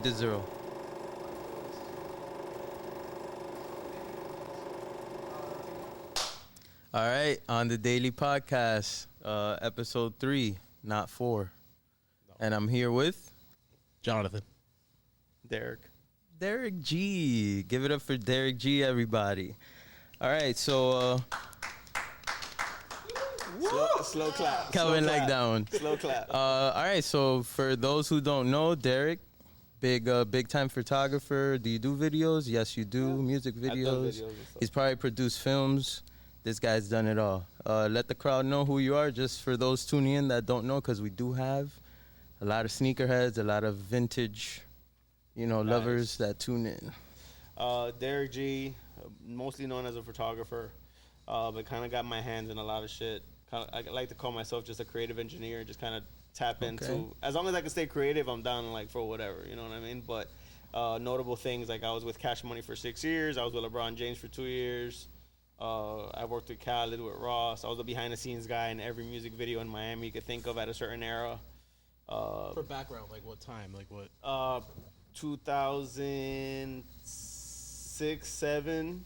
to 0. All right, on the daily podcast, episode 3, not 4. No. And I'm here with Jonathan. Derick G. Give it up for Derick G, everybody. All right, so Slow clap. coming like that one. Slow clap. All right, so for those who don't know, Derick, big time photographer. Do you do videos? Yes, you do. Yeah. Music videos. He's probably produced films. This guy's done it all. Let the crowd know who you are, just for those tuning in that don't know, because we do have a lot of sneakerheads, a lot of vintage, lovers that tune in. Derick G, mostly known as a photographer, but kind of got my hands in a lot of shit. I like to call myself just a creative engineer, just kind of tap into. As long as I can stay creative, I'm down like for whatever, you know what I mean? But notable things, like I was with Cash Money for 6 years. I was with LeBron James for 2 years. I worked with Khaled, with Ross. I was a behind-the-scenes guy in every music video in Miami you could think of at a certain era. For background, like what time? Like what? 2006, 7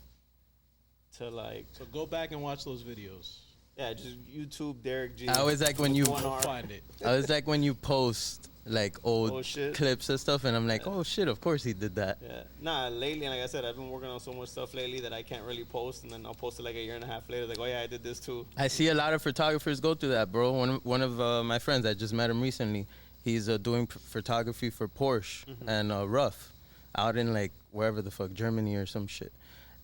to like. So go back and watch those videos. Yeah, just YouTube Derick G. I always like when you find it. I was like when you post like old clips and stuff, and I'm like, oh shit, of course he did that. Yeah. Nah, lately, like I said, I've been working on so much stuff lately that I can't really post, and then I'll post it like a year and a half later, like, oh yeah, I did this too. I see a lot of photographers go through that, bro. One of my friends, I just met him recently. He's doing photography for Porsche and Rough out in like wherever the fuck, Germany or some shit.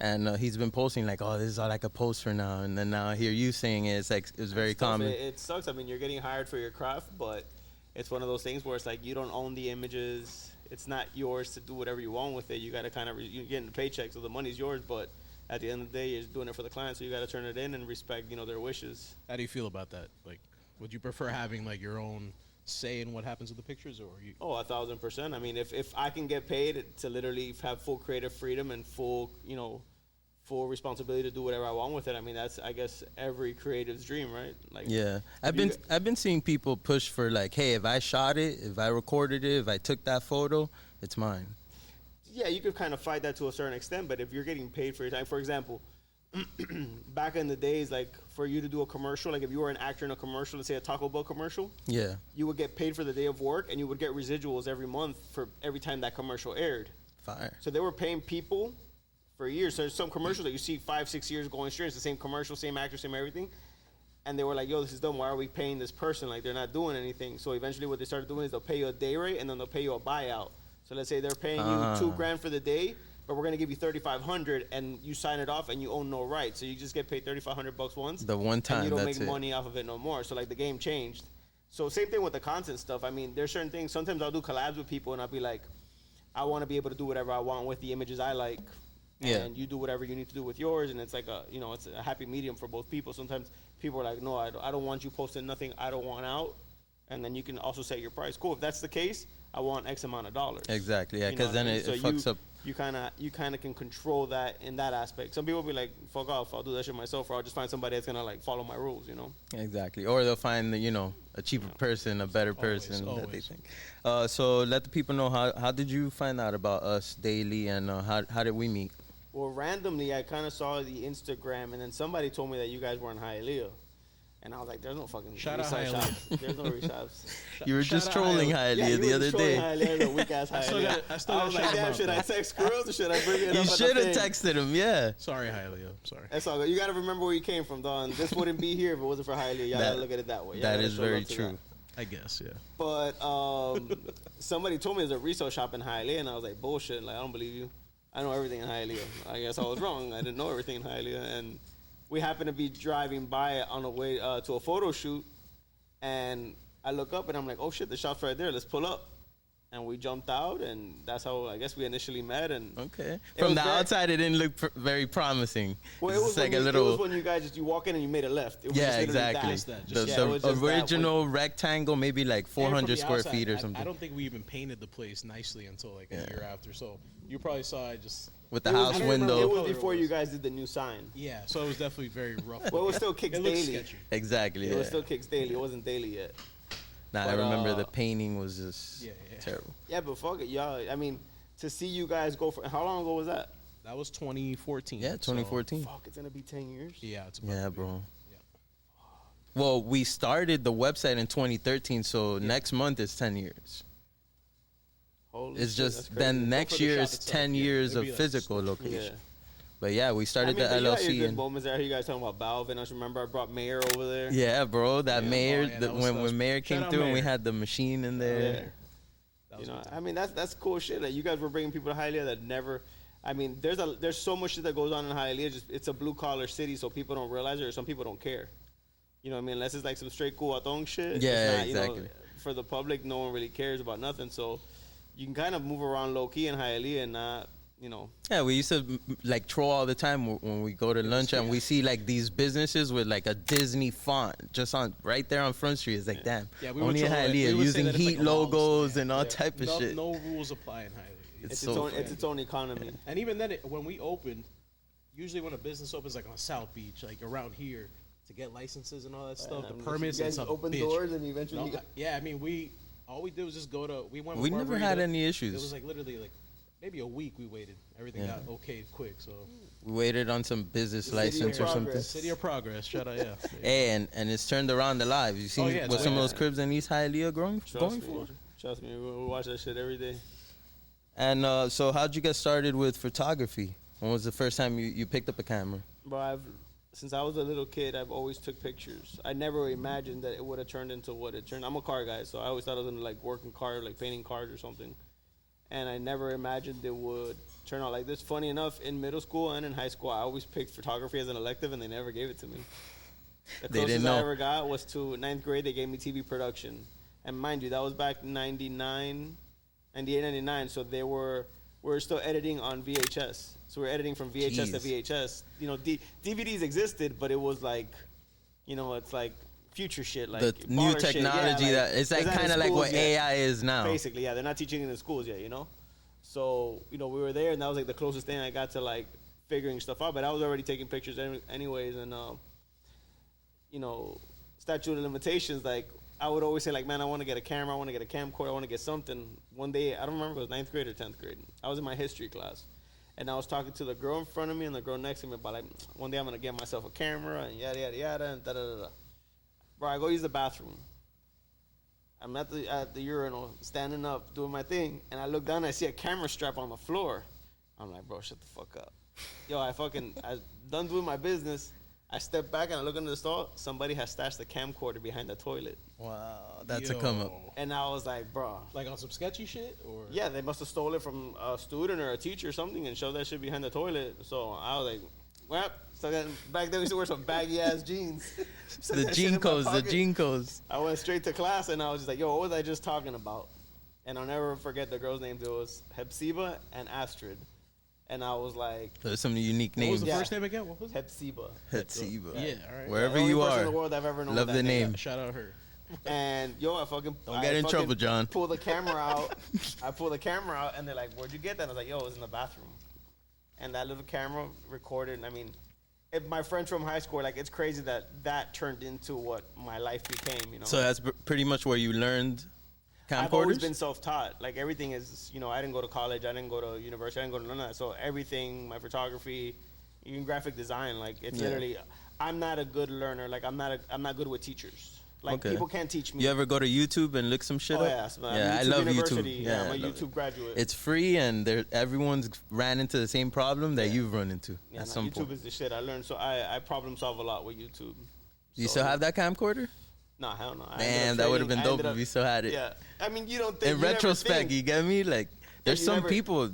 And he's been posting like, oh, this is all I could post for now. And then now I hear you saying it. It's like, it's very common. It sucks. I mean, you're getting hired for your craft, but it's one of those things where it's like you don't own the images. It's not yours to do whatever you want with it. You got to kind of, you're getting the paycheck, so the money's yours. But at the end of the day, you're doing it for the client, so you got to turn it in and respect, their wishes. How do you feel about that? Like, would you prefer having like your own say in what happens with the pictures, or you? Oh, 1,000%. I mean, if I can get paid to literally have full creative freedom and full responsibility to do whatever I want with it, I mean, that's, I guess, every creative's dream, right? Like, yeah, I've been seeing people push for like, hey, if I shot it, if I recorded it, if I took that photo, it's mine. Yeah, you could kind of fight that to a certain extent, but if you're getting paid for your time, for example, back in the days, like for you to do a commercial, like if you were an actor in a commercial, let's say a Taco Bell commercial, yeah, you would get paid for the day of work, and you would get residuals every month for every time that commercial aired. Fire. So they were paying people for years. So there's some commercials that you see 5-6 years going straight. It's the same commercial, same actor, same everything. And they were like, yo, this is dumb. Why are we paying this person? Like, they're not doing anything. So eventually what they started doing is they'll pay you a day rate, and then they'll pay you a buyout. So let's say they're paying you $2,000 for the day, but we're going to give you $3,500, and you sign it off, and you own no rights. So you just get paid $3,500 once. The one time, and you don't make money off of it no more. So, like, the game changed. So same thing with the content stuff. I mean, there's certain things. Sometimes I'll do collabs with people, and I'll be like, I want to be able to do whatever I want with the images I like. And you do whatever you need to do with yours, and it's like it's a happy medium for both people. Sometimes people are like, no, I don't want you posting nothing I don't want out, and then you can also set your price. Cool, if that's the case, I want X amount of dollars. Exactly, yeah, because then it fucks up. You kind of can control that in that aspect. Some people be like, fuck off, I'll do that shit myself, or I'll just find somebody that's gonna like follow my rules, Exactly, or they'll find a cheaper person, a better person that they think. So let the people know how did you find out about us daily, and how did we meet? Well, randomly, I kind of saw the Instagram, and then somebody told me that you guys were in Hialeah. And I was like, there's no fucking shout out Hialeah. There's no reshops. You were just trolling Hialeah the other day. Hialeah, weak-ass Hialeah. I was like, damn, should I text girls or should I bring it up? You should have texted him, yeah. Sorry, Hialeah. Sorry. That's all good. You got to remember where you came from, Don. This wouldn't be here if it wasn't for Hialeah. Y'all got to look at it that way. That is very true. I guess, yeah. But somebody told me there's a resale shop in Hialeah, and I was like, bullshit. Like, I don't believe you. I know everything in Hialeah. I guess I was wrong. I didn't know everything in Hialeah. And we happened to be driving by on the way to a photo shoot. And I look up and I'm like, oh shit, the shop's right there. Let's pull up. And we jumped out, and that's how I guess we initially met. And okay, from the outside, it didn't look very promising. Well, it was like it was when you guys you walk in and you made a left. It was exactly. The original rectangle, maybe like 400 square feet or something. I don't think we even painted the place nicely until like a year after. So you probably saw it just with the house window. It was before you guys did the new sign. Yeah, so it was definitely very rough. Well, it was still Kicks Daily. Exactly. It was still Kicks Daily. It wasn't daily yet. Nah, I remember the painting was just terrible. Yeah, but fuck it, y'all. I mean, to see you guys go for how long ago was that? That was 2014. Yeah, 2014. So, fuck, it's gonna be 10 years. Yeah, it's bro. Yeah. Well, we started the website in 2013, so next month is 10 years. Holy it's shit, just then next year is 10 years of physical location. Yeah. But yeah, we started the LLC. You good moments there. You guys talking about Valve, and I just remember I brought Mayor over there. Yeah, bro, that Mayor. When Mayor came through and we had the machine in there. You know, I mean that's cool shit. Like you guys were bringing people to Hialeah that never. I mean, there's so much shit that goes on in Hialeah. Just it's a blue collar city, so people don't realize it, or some people don't care. You know what I mean? Unless it's like some straight cool atong shit. Yeah, not, exactly. You know, for the public, no one really cares about nothing. So you can kind of move around low key in Hialeah and not. You know. Yeah, we used to like troll all the time when we go to lunch and we see like these businesses with like a Disney font just on right there on Front Street. It's like, damn, only in Hialeah using heat like logos and all type of shit. No rules apply in Hialeah. It's its own economy. And even then, when we opened, usually when a business opens like on South Beach, like around here, to get licenses and all that stuff, the permits. You guys open doors and eventually. Yeah, I mean all we did was just go to. We never had any issues. It was like literally like. Maybe a week we waited. Everything got okayed quick, so we waited on some business license or something. City of Progress, shout out, yeah. Hey, and it's turned around the lives. You see what some of those cribs in East Hialeah going for? Trust me, we watch that shit every day. And so, how'd you get started with photography? When was the first time you picked up a camera? Bro, since I was a little kid, I've always took pictures. I never imagined that it would have turned into what it turned. I'm a car guy, so I always thought I was gonna like work in cars, like painting cars or something. And I never imagined it would turn out like this. Funny enough, in middle school and in high school, I always picked photography as an elective, and they never gave it to me. The closest I ever got was to 9th grade. They gave me TV production. And mind you, that was back 99, 98, 99. So we were still editing on VHS. So we're editing from VHS to VHS. You know, DVDs existed, but it was like, you know, it's like future shit, like the new technology shit. That it's like kind of like what AI is now. Basically, yeah, they're not teaching it in schools yet, you know. So you know, we were there, and that was like the closest thing I got to like figuring stuff out. But I was already taking pictures anyways, and you know, statute of limitations. Like I would always say, like, man, I want to get a camera, I want to get a camcorder, I want to get something. One day, I don't remember if it was 9th grade or 10th grade. I was in my history class, and I was talking to the girl in front of me and the girl next to me about like, one day I'm gonna get myself a camera and yada yada yada and da da da da. Bro, I go use the bathroom. I'm at the urinal, standing up, doing my thing, and I look down and I see a camera strap on the floor. I'm like, bro, shut the fuck up. Yo, I done doing my business. I step back and I look into the stall. Somebody has stashed the camcorder behind the toilet. Wow, that's a come up. And I was like, bro. Like on some sketchy shit? Or? Yeah, they must have stole it from a student or a teacher or something and shoved that shit behind the toilet. So I was like, well, so then back then we used to wear some baggy ass jeans. the jean codes. I went straight to class and I was just like, yo, what was I just talking about? And I'll never forget the girls' names. It was Hepzibah and Astrid. And I was like, there's some unique names. What was the first name again? What was it? Hepzibah. Hepzibah. Yeah, all right. Wherever you are. In the world I've ever known. Love the name. Shout out her. And yo, I don't get in trouble, John. Pull the camera out. I pull the camera out, and they're like, "Where'd you get that?" And I was like, "Yo, it was in the bathroom." And that little camera recorded. I mean, my friends from high school, like, it's crazy that turned into what my life became. You know. So that's pretty much where you learned camcorders? I've always been self-taught. Like, everything is, you know, I didn't go to college. I didn't go to university. I didn't go to none of that. So everything, my photography, even graphic design, like, it's literally, I'm not a good learner. Like, I'm not good with teachers. Like, people can't teach me. You ever go to YouTube and look some shit up? Yeah, I love University. YouTube. Yeah, I'm a YouTube graduate. It's free, and everyone's ran into the same problem that you've run into. Yeah, YouTube is the shit. I learned, so I problem solve a lot with YouTube. Do you still have that camcorder? Nah, hell no. Damn, that would have been dope if you still had it. Yeah, I mean, you don't think. In retrospect, you get me? Like, there's some people.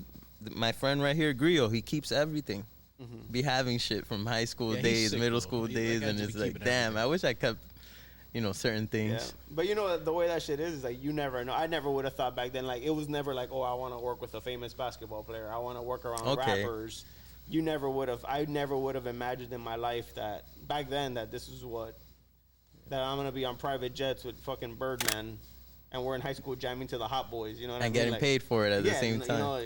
My friend right here, Griot, he keeps everything. Mm-hmm. Be having shit from high school days, middle school days, and it's like, damn, I wish I kept, you know, certain things. Yeah. But you know, the way that shit is like, you never know. I never would have thought back then, like, it was never like, oh, I want to work with a famous basketball player. I want to work around rappers. You never would have. I never would have imagined in my life that back then that this is what. That I'm going to be on private jets with fucking Birdman, and we're in high school jamming to the Hot Boys, you know what I mean? And getting paid for it at the same time. You know,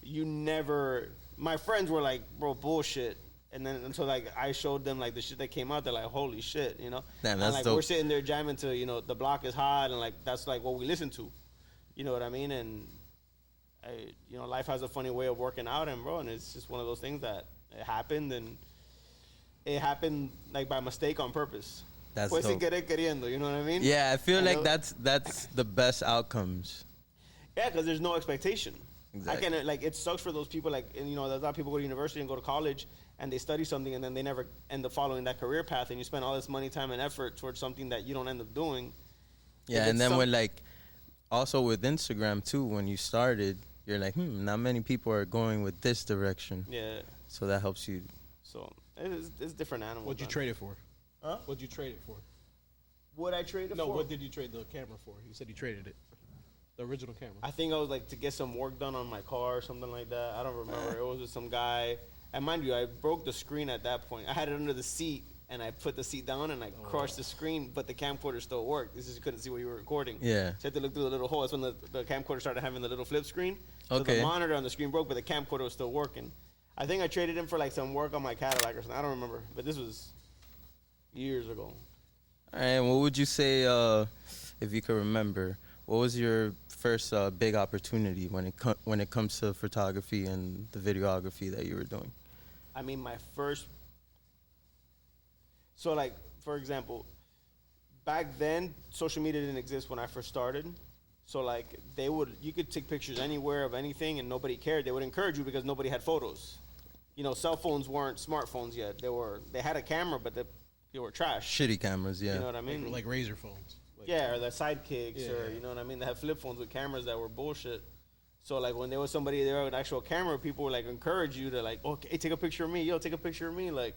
you never... My friends were like, bro, bullshit. And then until like I showed them like the shit that came out, they're like, holy shit, you know. Damn, and that's like dope. we're sitting there jamming to, you know, The Block Is Hot, and like that's like what we listen to, you know what I mean? And you know, life has a funny way of working out, and bro, and it's just one of those things that it happened, and it happened like by mistake on purpose. That's pues dope. sin querer queriendo, you know what I mean? Yeah, I feel And like that's the best outcomes. Yeah, because there's no expectation. Exactly. I can like it sucks for those people like, and you know, there's a lot of people go to university and go to college and they study something and then they never end up following that career path, and you spend all this money, time, and effort towards something that you don't end up doing. Yeah, and then when like also with Instagram too, when you started, you're like, not many people are going with this direction. Yeah. So that helps you. So it's different animals. What'd you trade it for? Huh? What'd you trade it for? What I traded No, for? what did you trade the camera for? You said you traded it. The original camera. I think I was like to get some work done on my car or something like that. I don't remember. It was with some guy. And mind you, I broke the screen at that point. I had it under the seat, and I put the seat down, and I crushed the screen, but the camcorder still worked. This is you couldn't see what you were recording. Yeah. So you had to look through the little hole. That's when the camcorder started having the little flip screen. So Okay. the monitor on the screen broke, but the camcorder was still working. I think I traded him for like some work on my Cadillac or something. I don't remember, but this was years ago. All right, what would you say, if you could remember, what was your first big opportunity when it comes to photography and the videography that you were doing? I mean, my first. So, like, for example, back then, social media didn't exist when I first started. So, like, you could take pictures anywhere of anything and nobody cared. They would encourage you because nobody had photos. You know, cell phones weren't smartphones yet. They had a camera, but they were trash. Shitty cameras, yeah. You know what I mean? Like Razor phones. Like, Yeah, or the sidekicks, Yeah. or you know what I mean. They had flip phones with cameras that were bullshit. So like when there was somebody there with an actual camera, people would like encourage you to like, okay, take a picture of me, yo, take a picture of me. Like,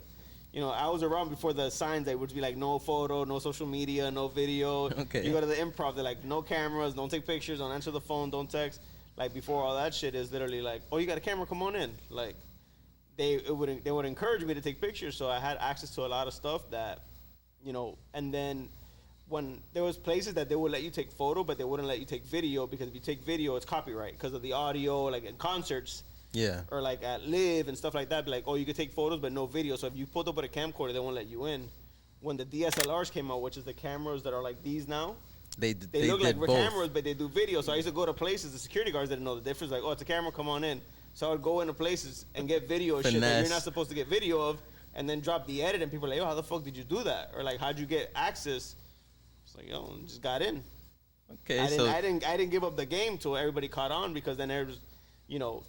you know, I was around before the signs that would be like no photo, no social media, no video. Okay. You go to the Improv, they're like no cameras, don't take pictures, don't answer the phone, don't text. Like before all that shit is literally like, oh, you got a camera, come on in. Like they would encourage me to take pictures, so I had access to a lot of stuff that, you know, and then. When there was places that they would let you take photo, but they wouldn't let you take video, because if you take video, it's copyright because of the audio, like in concerts, Yeah. or like at Live and stuff like that. Be like, oh, you could take photos, but no video. So if you pulled up with a camcorder, they won't let you in. When the DSLRs came out, which is the cameras that are like these now, They look like did both. cameras, but they do video. So I used to go to places, the security guards didn't know the difference. Like, oh, it's a camera, come on in. So I would go into places and get video of shit that Finesse. you're not supposed to get video of, and then drop the edit, and people are like, yo, how the fuck did you do that? Or like, how'd you get access? It's like, yo, just got in. Okay, I so didn't give up the game till everybody caught on, because then there was, you know,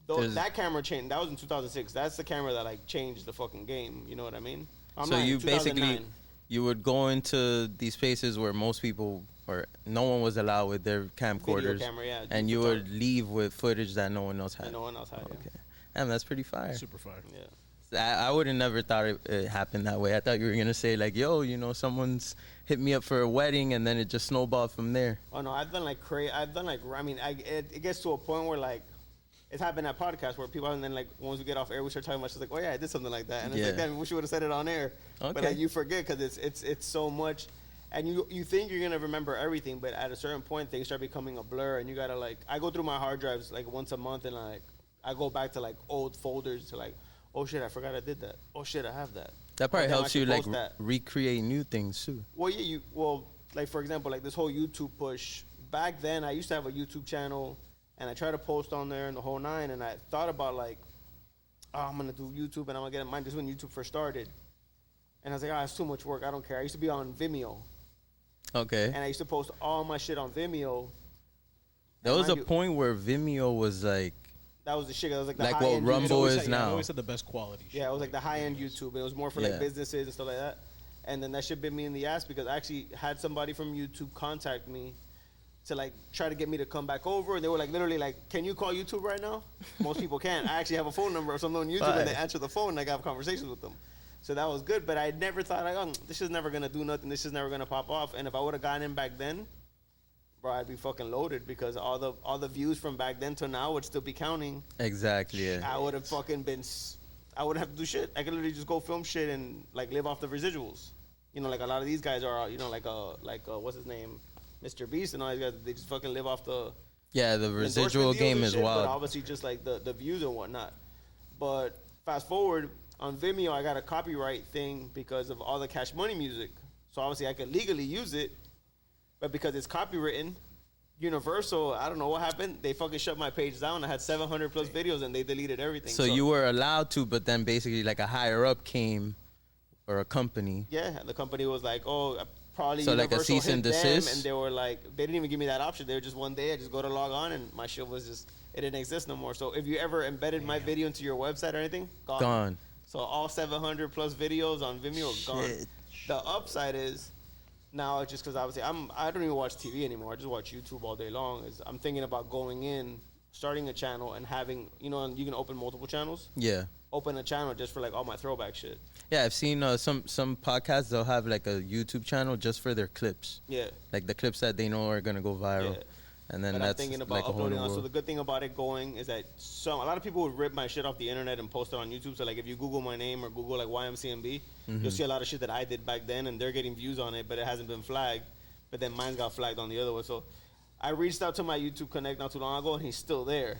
that camera changed. That was in 2006. That's the camera that like changed the fucking game. You know what I mean? so you 2009. basically you would go into these spaces where most people or no one was allowed with their camcorders, camera, yeah, and you would leave with footage that no one else had. And no one else had. Okay, damn, that's pretty fire. Super fire. Yeah. I would have never thought it happened that way. I thought you were gonna say like, yo, you know, someone's hit me up for a wedding, and then it just snowballed from there. Oh no, I've done like I mean, it gets to a point where like it's happened at podcasts where people, and then like once we get off air, we start talking about, it's like, oh yeah, I did something like that, and it's like, Yeah. damn, we wish you would have said it on air. But Okay. like you forget, because it's so much, and you think you're gonna remember everything, but at a certain point things start becoming a blur, and you gotta like, I go through my hard drives like once a month, and like I go back to like old folders to like, oh shit, I forgot I did that. Oh shit, I have that. That probably Oh, damn, I helps you should like post that. recreate new things too. Well, yeah, like for example, like this whole YouTube push. Back then, I used to have a YouTube channel, and I tried to post on there and the whole nine. And I thought about like, oh, I'm gonna do YouTube, and I'm gonna get in mind. This is when YouTube first started, and I was like, oh, it's too much work. I don't care. I used to be on Vimeo, Okay. and I used to post all my shit on Vimeo. There was a mind you, point where Vimeo was like that was the shit. That was like the Like high what end. Rumble Always is had- now. I always had the best quality. Yeah, it was like the high end YouTube. It was more for Yeah. like businesses and stuff like that. And then that shit bit me in the ass, because I actually had somebody from YouTube contact me to like try to get me to come back over, and they were like literally like, can you call YouTube right now? Most people can't. I actually have a phone number of someone on YouTube, Fine. and they answer the phone, and I have conversations with them. So that was good, but I never thought like, oh, this is never gonna do nothing. This is never gonna pop off. And if I would have gotten in back then, bro, I'd be fucking loaded, because all the views from back then to now would still be counting. exactly. Yeah. I would have fucking been. I wouldn't have to do shit. I could literally just go film shit and like live off the residuals. You know, like a lot of these guys are. You know, like what's his name, Mr. Beast and all these guys. They just fucking live off the Yeah, the residual endorsement deals game and is shit, wild. But obviously, just like the views and whatnot. But fast forward, on Vimeo, I got a copyright thing because of all the Cash Money music. So obviously I could legally use it, but because it's copywritten, Universal, I don't know what happened. They fucking shut my page down. I had 700 plus videos and they deleted everything. So you were allowed to, but then basically like a higher up came, or a company. Yeah, the company was like, oh, probably so Universal like a cease and hit them, desist? and they were like, they didn't even give me that option. They were just one day, I just go to log on and my shit was just, it didn't exist no more. So if you ever embedded my video into your website or anything, gone. So all 700 plus videos on Vimeo are gone. The upside is, now just because obviously I don't even watch TV anymore. I just watch YouTube all day long. I'm thinking about going in, starting a channel and having, you know, you can open multiple channels. Yeah. Open a channel just for like all my throwback shit. Yeah, I've seen some podcasts, they'll have like a YouTube channel just for their clips. Yeah. Like the clips that they know are going to go viral. Yeah. And then that's I'm thinking about like uploading on. So the good thing about it going is that a lot of people would rip my shit off the internet and post it on YouTube. So like if you Google my name or Google like YMCMB, you'll see a lot of shit that I did back then, and they're getting views on it, but it hasn't been flagged. But then mine got flagged on the other one. So I reached out to my YouTube Connect not too long ago, and he's still there.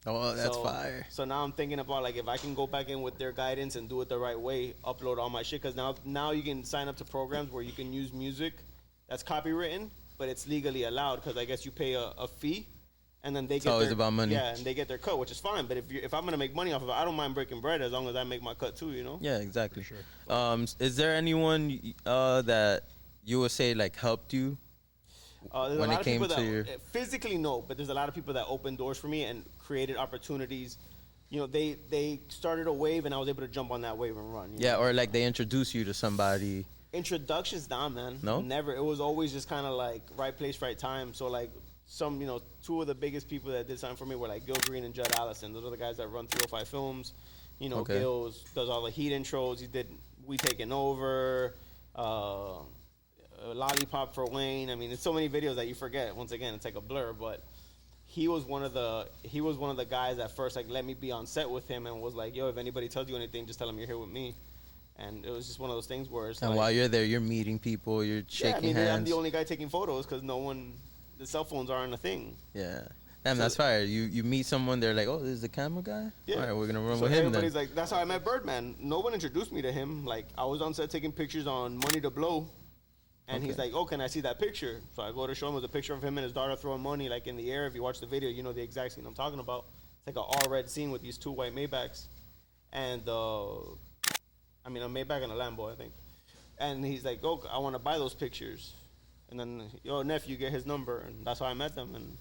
Oh, that's fire. So now I'm thinking about like if I can go back in with their guidance and do it the right way, upload all my shit, because now you can sign up to programs where you can use music that's copywritten, but it's legally allowed because I guess you pay a fee. And then they get always about money. Yeah, and they get their cut, which is fine. But if I'm gonna make money off of it, I don't mind breaking bread as long as I make my cut too. You know? Yeah, exactly. For sure. Is there anyone that you would say like helped you when it came to your physically? No, but there's a lot of people that opened doors for me and created opportunities. You know, they started a wave, and I was able to jump on that wave and run. Yeah, or like they introduced you to somebody. Introductions, nah, man. No, never. It was always just kind of like right place, right time. So like. Two of the biggest people that did something for me were like Gil Green and Judd Allison. Those are the guys that run 305 Films. You know, okay. Gil does all the Heat intros. He did We Taking Over, Lollipop for Wayne. I mean, it's so many videos that you forget. Once again, it's like a blur. But he was one of the guys that first like let me be on set with him and was like, yo, if anybody tells you anything, just tell them you're here with me. And it was just one of those things where it's and like, while you're there, you're meeting people, you're shaking hands. I'm the only guy taking photos because the cell phones aren't a thing. Yeah. Damn, that's fire. You meet someone, they're like, oh, this is the camera guy? Yeah. All right, we're going to run with him everybody's then. like, that's how I met Birdman. No one introduced me to him. Like, I was on set taking pictures on Money to Blow. And he's like, oh, can I see that picture? So I go to show him. It was a picture of him and his daughter throwing money, like, in the air. If you watch the video, you know the exact scene I'm talking about. It's like an all-red scene with these two white Maybachs. And, a Maybach and a Lambo, I think. And he's like, oh, I want to buy those pictures. And then, yo, nephew, get his number. And that's how I met them. And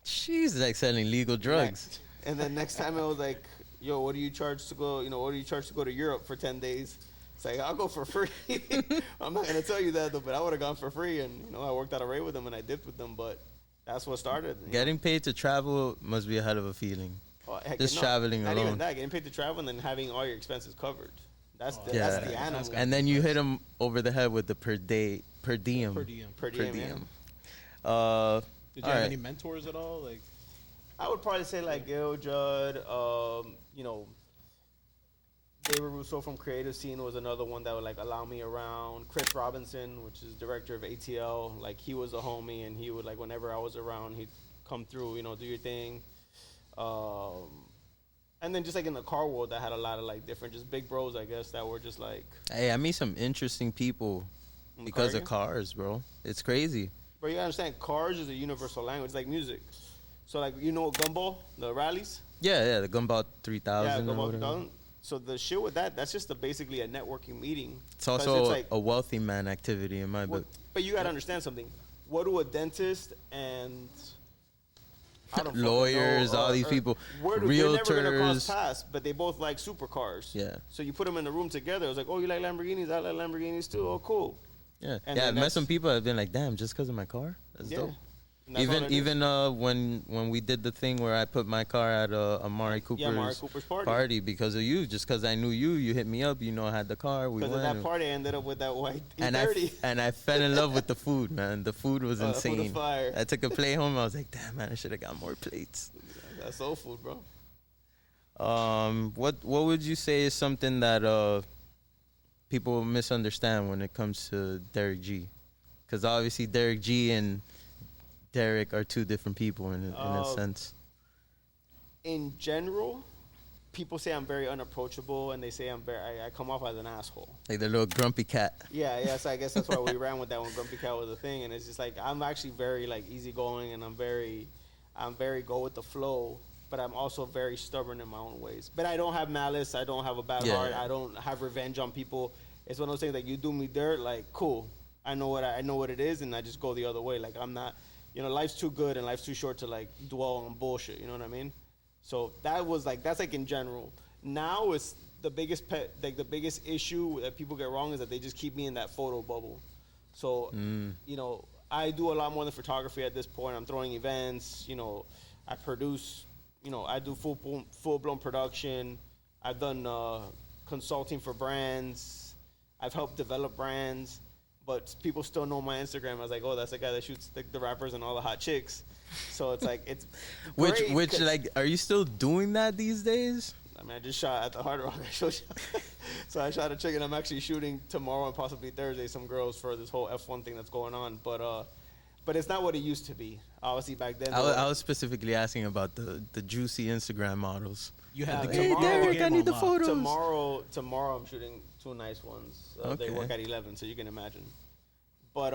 she's like selling legal drugs. And then next time I was like, yo, what do you charge to go, to Europe for 10 days? It's like, I'll go for free. I'm not going to tell you that, though, but I would have gone for free. And, I worked out a rate with them and I dipped with them. But that's what started. Getting paid to travel must be a hell of a feeling. Traveling alone. Not even that. Getting paid to travel and then having all your expenses covered. That's the animal. And then you hit them over the head with the per diem. Per diem. Did you have any mentors at all? Like, I would probably say like Gil, Judd, David Russo from Creative Scene was another one that would like allow me around. Chris Robinson, which is director of ATL, like he was a homie and he would like whenever I was around, he'd come through, do your thing. And then just like in the car world, I had a lot of like different, just big bros, I guess, that were just like. Hey, I meet some interesting people because of cars, bro. It's crazy. Bro, you gotta understand, cars is a universal language. It's like music. So like, Gumball, the rallies? Yeah, the Gumball 3000. Yeah, Gumball 3000. So the shit with that's just basically a networking meeting. It's also like, a wealthy man activity in my book. But you gotta understand something. What do a dentist and lawyers, all these people, realtors. They're never gonna cross paths, but they both like supercars. Yeah. So you put them in the room together. It was like, oh, you like Lamborghinis? I like Lamborghinis too. Oh, cool. Yeah. I've met some people that have been like, damn, just because of my car? That's dope. Even when we did the thing where I put my car at Amari Cooper's party because of you, just because I knew you hit me up, I had the car. Because of that party, I ended up with that white E30. And I fell in love with the food, man. The food was insane. The food was fire. I took a plate home. I was like, damn, man, I should have got more plates. That's soul food, bro. What would you say is something that people misunderstand when it comes to Derick G? Because obviously Derick G and Derick are two different people in a sense. In general, people say I'm very unapproachable, and they say I come off as an asshole. Like the little grumpy cat. Yeah. So I guess that's why we ran with that when grumpy cat was a thing. And it's just like I'm actually very like easygoing, and I'm very go with the flow. But I'm also very stubborn in my own ways. But I don't have malice. I don't have a bad heart. I don't have revenge on people. It's one of those things like you do me dirt, like cool. I know what it is, and I just go the other way. Like I'm not, life's too good and life's too short to like dwell on bullshit. You know what I mean? So that's like in general. Now it's the biggest the biggest issue that people get wrong is that they just keep me in that photo bubble. So I do a lot more than photography at this point. I'm throwing events. I produce. I do full blown production. I've done consulting for brands. I've helped develop brands, but people still know my Instagram. I was like, oh, that's the guy that shoots the rappers and all the hot chicks. So it's like it's which like, are you still doing that these days? I mean, I just shot at the Hard Rock. So I shot a chick, and I'm actually shooting tomorrow and possibly Thursday some girls for this whole F1 thing that's going on. But it's not what it used to be. Obviously, back then. I was specifically asking about the juicy Instagram models. You had the hey, Derick, I need the photos. Tomorrow I'm shooting 2 nice ones. They work at 11, so you can imagine. But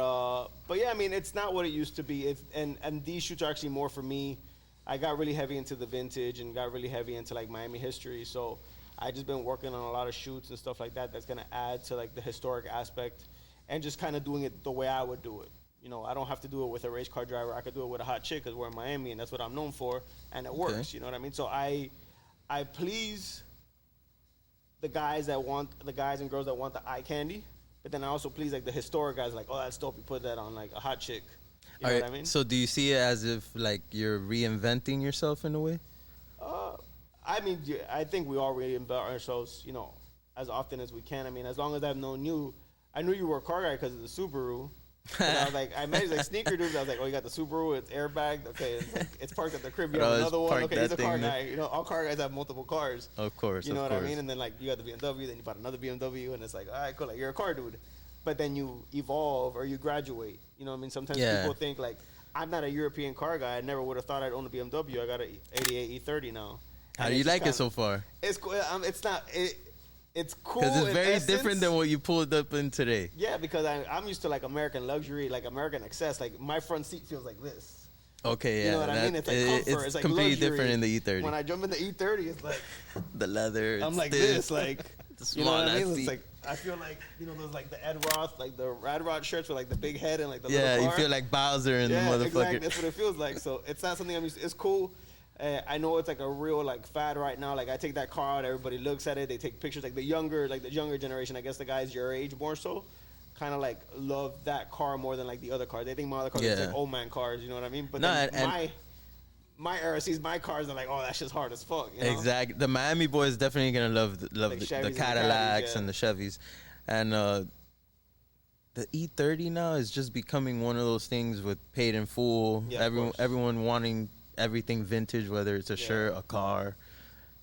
yeah, I mean, it's not what it used to be. And these shoots are actually more for me. I got really heavy into the vintage and got really heavy into like Miami history. So I just been working on a lot of shoots and stuff like that. That's gonna add to like the historic aspect, and just kind of doing it the way I would do it. I don't have to do it with a race car driver. I could do it with a hot chick because we're in Miami and that's what I'm known for, and it works. Okay. You know what I mean? So I please the guys and girls that want the eye candy, but then I also please like the historic guys, like, oh, that's dope. You put that on like a hot chick. You know what I mean? So do you see it as if like you're reinventing yourself in a way? I mean, I think we all reinvent ourselves, as often as we can. I mean, as long as I've known you, I knew you were a car guy because of the Subaru. And I was like, I met like sneaker dudes. I was like, oh, you got the Subaru, it's airbag. Okay, it's parked at the crib. You have another one. Okay, he's a car guy. All car guys have multiple cars. Of course. You know what I mean? And then like you got the BMW, then you bought another BMW, and it's like, all right, cool. Like you're a car dude, but then you evolve or you graduate. You know what I mean? Sometimes people think like, I'm not a European car guy. I never would have thought I'd own a BMW. I got an 88 E30 now. How do you like it so far? It's cool. It's not. It's cool because it's very different than what you pulled up in today. Yeah, because I'm used to like American luxury, like American excess. Like my front seat feels like this. Okay, yeah. You know what I mean? It's like comfort. It's like completely luxury. different in the E30. When I jump in the E30, it's like the leather. I'm like this, like you know what I mean? It's like I feel like those like the Ed Roth, like the Rad Rod shirts with like the big head and like the little car. You feel like Bowser and the motherfucker. Exactly. That's what it feels like. So it's not something I'm used to. It's cool. I know it's like a real like fad right now. Like I take that car out, everybody looks at it, they take pictures. Like the younger generation, I guess the guys your age more so, kind of like love that car more than like the other cars. They think my other cars are like old man cars. You know what I mean? But my era sees my cars and like, oh, that's just hard as fuck. You know? Exactly. The Miami boys definitely gonna love like the Cadillacs and the Chevys, and the E30 now is just becoming one of those things with paid in full. Yeah, everyone wanting everything vintage, whether it's a shirt, a car,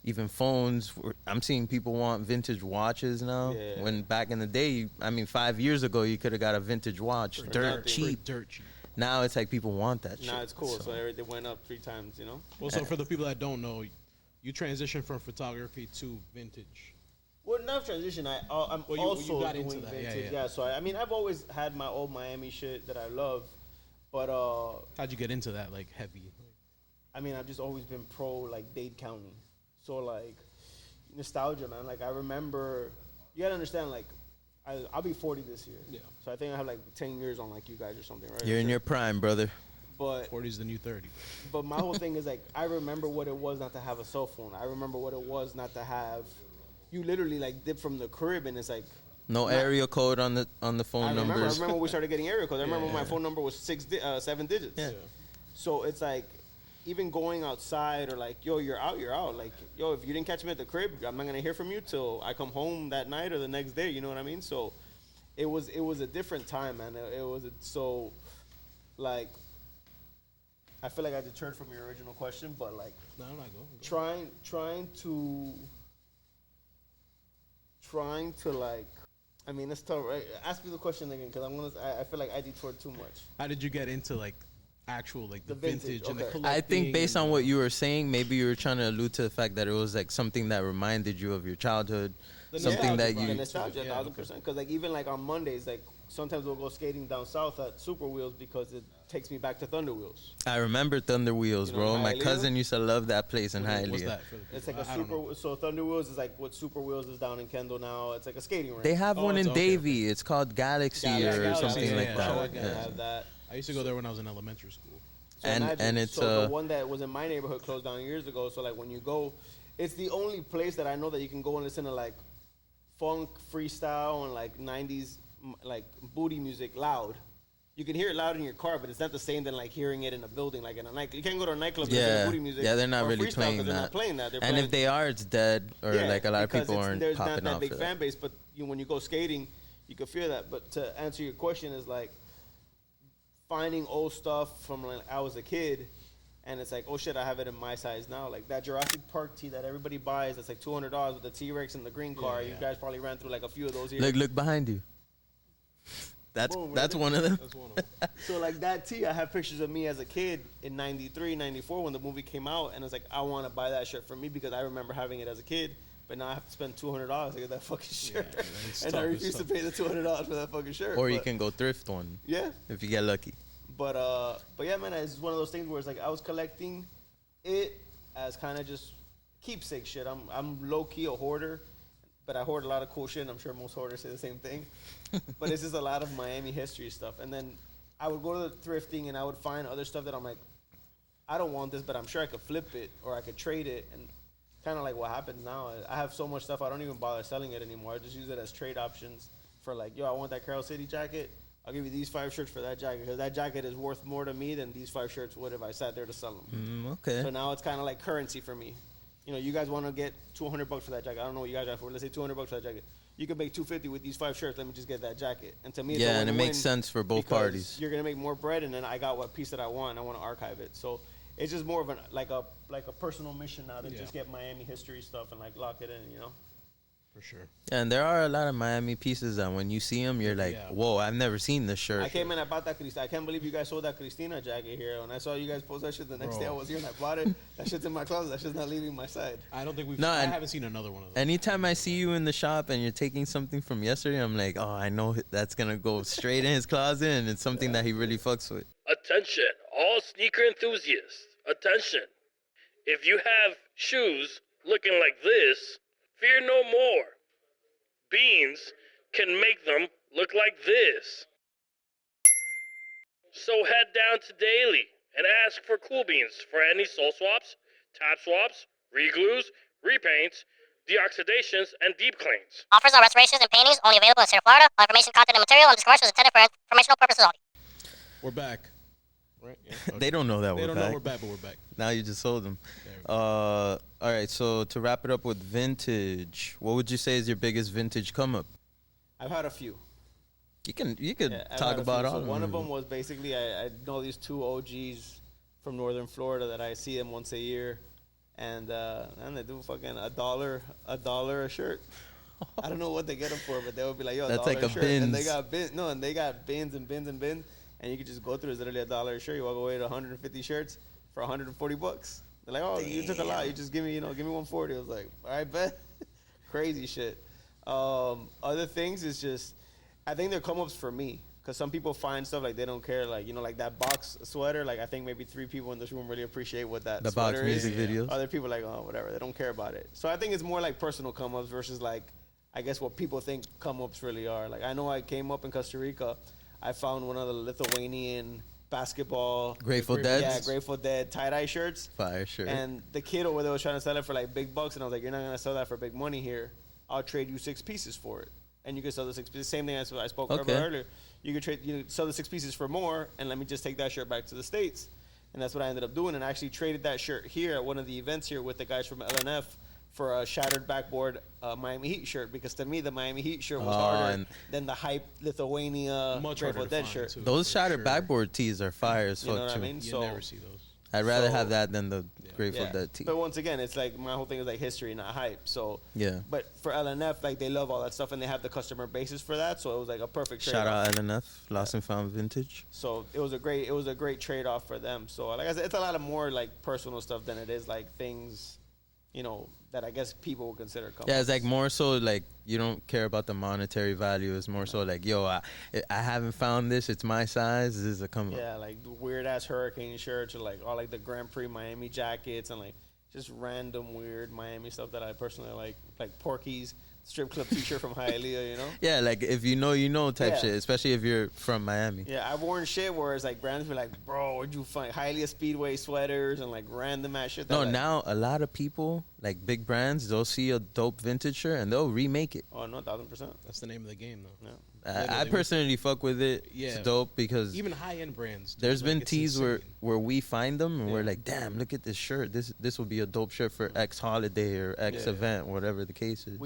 even phones. I'm seeing people want vintage watches now. Yeah. When back in the day, 5 years ago, you could have got a vintage watch, dirt cheap. Now it's like people want that shit. Now it's cool, so everything went up 3 times, Well, so for the people that don't know, you transitioned from photography to vintage. Well, not transition. I'm also you got doing into that. Vintage. Yeah. So I've always had my old Miami shit that I love, but how'd you get into that, like heavy? I've just always been pro like Dade County, so like nostalgia, man. Like I remember, you gotta understand, like I'll be 40 this year. Yeah. So I think I have like 10 years on like you guys or something, right? You're in your prime, brother. But 40 is the new 30. But my whole thing is like I remember what it was not to have a cell phone. I remember what it was not to have. You literally like dip from the crib and it's like no area code on the phone numbers. I remember when we started getting area codes. I remember when my phone number was 7 digits. Yeah. So it's like, even going outside or like, yo, you're out. Like, yo, if you didn't catch me at the crib, I'm not gonna hear from you till I come home that night or the next day. You know what I mean? So it was a different time, man. So like, I feel like I deterred from your original question, but like, no, I'm not going. Trying to like, it's tough, right? Ask me the question again, because I feel like I detoured too much. How did you get into like actual like the vintage, vintage and the okay. collecting. I think based on what you were saying, maybe you were trying to allude to the fact that it was like something that reminded you of your childhood, something that the you. nostalgia, 1,000%. Because like even like on Mondays, like sometimes we'll go skating down south at Super Wheels because it takes me back to Thunder Wheels. I remember Thunder Wheels, You know, bro. My Hialeah? cousin used to love that place in What's Hialeah. that? It's like a super. So Thunder Wheels is like what Super Wheels is down in Kendall now. It's like a skating rink. They have one in okay, Davie. It's called Galaxy or something like that. Yeah. Have that. I used to go there when I was in elementary school. So and it's so the one that was in my neighborhood closed down years ago. So like when you go, it's the only place that I know that you can go and listen to like funk, freestyle, and like 90s like booty music loud. You can hear it loud in your car, but it's not the same than like hearing it in a building, like in a nightclub. You can't go to a nightclub and listen to booty music. Yeah, they're not really playing that. They're not playing that. And if they are, it's dead, or like a lot of people aren't there's popping not off that big for fan that. base, but when you go skating, you can feel that. But to answer your question is like finding old stuff from when I was a kid, and it's like, oh shit, I have it in my size now. Like that Jurassic Park tee that everybody buys, that's like $200 with the T-Rex and the green car. You guys probably ran through like a few of those here. Look behind you. That's one of them. That's one of them. So like that tee, I have pictures of me as a kid in 93, 94 when the movie came out, and it's like, I want to buy that shirt for me because I remember having it as a kid, but now I have to spend $200 to get that fucking shirt. And I refuse to pay the $200 for that fucking shirt. Or you can go thrift one. Yeah. If you get lucky. But yeah, man, it's one of those things where it's like I was collecting it as kind of just keepsake shit. I'm low key a hoarder, but I hoard a lot of cool shit. And I'm sure most hoarders say the same thing. But it's just a lot of Miami history stuff. And then I would go to the thrifting and I would find other stuff that I'm like, I don't want this, but I'm sure I could flip it or I could trade it. And kind of like what happens now, I have so much stuff I don't even bother selling it anymore. I just use it as trade options for like, yo, I want that Carol City jacket. I'll give you these 5 shirts for that jacket because that jacket is worth more to me than these 5 shirts would if I sat there to sell them. Okay. So now it's kind of like currency for me. You know, you guys want to get $200 for that jacket. I don't know what you guys are for. Let's say $200 for that jacket. You can make $250 with these 5 shirts. Let me just get that jacket. And to me, it's and it makes sense for both parties. You're gonna make more bread, and then I got what piece that I want. I want to archive it. So it's just more of like a personal mission now to just get Miami history stuff and like lock it in. You know. For sure. Yeah, and there are a lot of Miami pieces that when you see them, you're like, whoa, I've never seen this shirt. I came in, I bought that Cristina. I can't believe you guys sold that Cristina jacket here. When I saw you guys post that shit the next day I was here and I bought it. That shit's in my closet. That shit's not leaving my side. I don't think I haven't seen another one of those. Anytime I see you in the shop and you're taking something from yesterday, I'm like, oh, I know that's going to go straight in his closet and it's something that he really fucks with. Attention, all sneaker enthusiasts. Attention. If you have shoes looking like this, fear no more. Beans can make them look like this. So head down to Daily and ask for Cool Beans for any sole swaps, tap swaps, re-glues, repaints, deoxidations, and deep cleans. Offers on restorations and paintings only available in Central Florida. All information, content, and material on this commercial is intended for informational purposes only. We're back. Right? Yeah. Okay. They don't know that they we're don't back. know we're back, but we're back. Now you just sold them. All right, so to wrap it up with vintage, what would you say is your biggest vintage come up? I've had a few. You could talk about all of them. One of them was basically I know these 2 OGs from Northern Florida that I see them once a year, and they do fucking $1 a shirt. I don't know what they get them for, but they would be like, yo, that's $1 like a shirt. bins. And they got bins and bins and bins, and you could just go through. It's literally $1 a shirt. You walk away to 150 shirts for $140. They're like, oh, you took a lot. You just give me 140. I was like, all right, bet. Crazy shit. Other things is just, I think they're come-ups for me. Because some people find stuff like they don't care. Like, you know, like that box sweater. Like, I think maybe 3 people in this room really appreciate what that the sweater box music is. videos. Other people are like, oh, whatever. They don't care about it. So I think it's more like personal come-ups versus like, I guess what people think come-ups really are. Like, I know I came up in Costa Rica. I found one of the Lithuanian basketball Grateful Dead. Yeah, Grateful Dead tie-dye shirts. Fire shirt. And the kid over there was trying to sell it for like big bucks, and I was like, you're not gonna sell that for big money here. I'll trade you 6 pieces for it, and you can sell the 6 pieces. Same thing as I spoke about earlier. You could sell the 6 pieces for more, and let me just take that shirt back to the States. And that's what I ended up doing, and I actually traded that shirt here at one of the events here with the guys from LNF for a shattered backboard Miami Heat shirt, because to me the Miami Heat shirt was harder than the hype Lithuania Grateful Dead shirt. Those shattered backboard tees are fire as fuck. You know what I mean? You never see those. I'd rather have that than the Grateful Dead tee. But once again, it's like my whole thing is like history, not hype. So yeah. But for LNF, like they love all that stuff and they have the customer basis for that. So it was like a perfect trade. Shout out LNF, Lost and Found Vintage. So it was a great trade off for them. So like I said, it's a lot of more like personal stuff than it is like things, you know, that I guess people would consider. Yeah, it's like more so like you don't care about the monetary value. It's more so like, yo, I haven't found this. It's my size. This is a come up. Yeah, like weird ass hurricane shirts or like all like the Grand Prix Miami jackets and like just random weird Miami stuff that I personally like Porky's strip club t-shirt from Hialeah, you know? Yeah, like if you know type shit, especially if you're from Miami. Yeah, I've worn shit where it's like brands be like, bro, where'd you find Hialeah Speedway sweaters and like random ass shit. No, like, now a lot of people, like big brands, they'll see a dope vintage shirt and they'll remake it. Oh, no, 1,000%. That's the name of the game, though. Yeah. I personally fuck with it. Yeah. It's dope because even high-end brands. There's been tees where we find them and we're like, damn, look at this shirt. This will be a dope shirt for X holiday or X event, whatever the case is.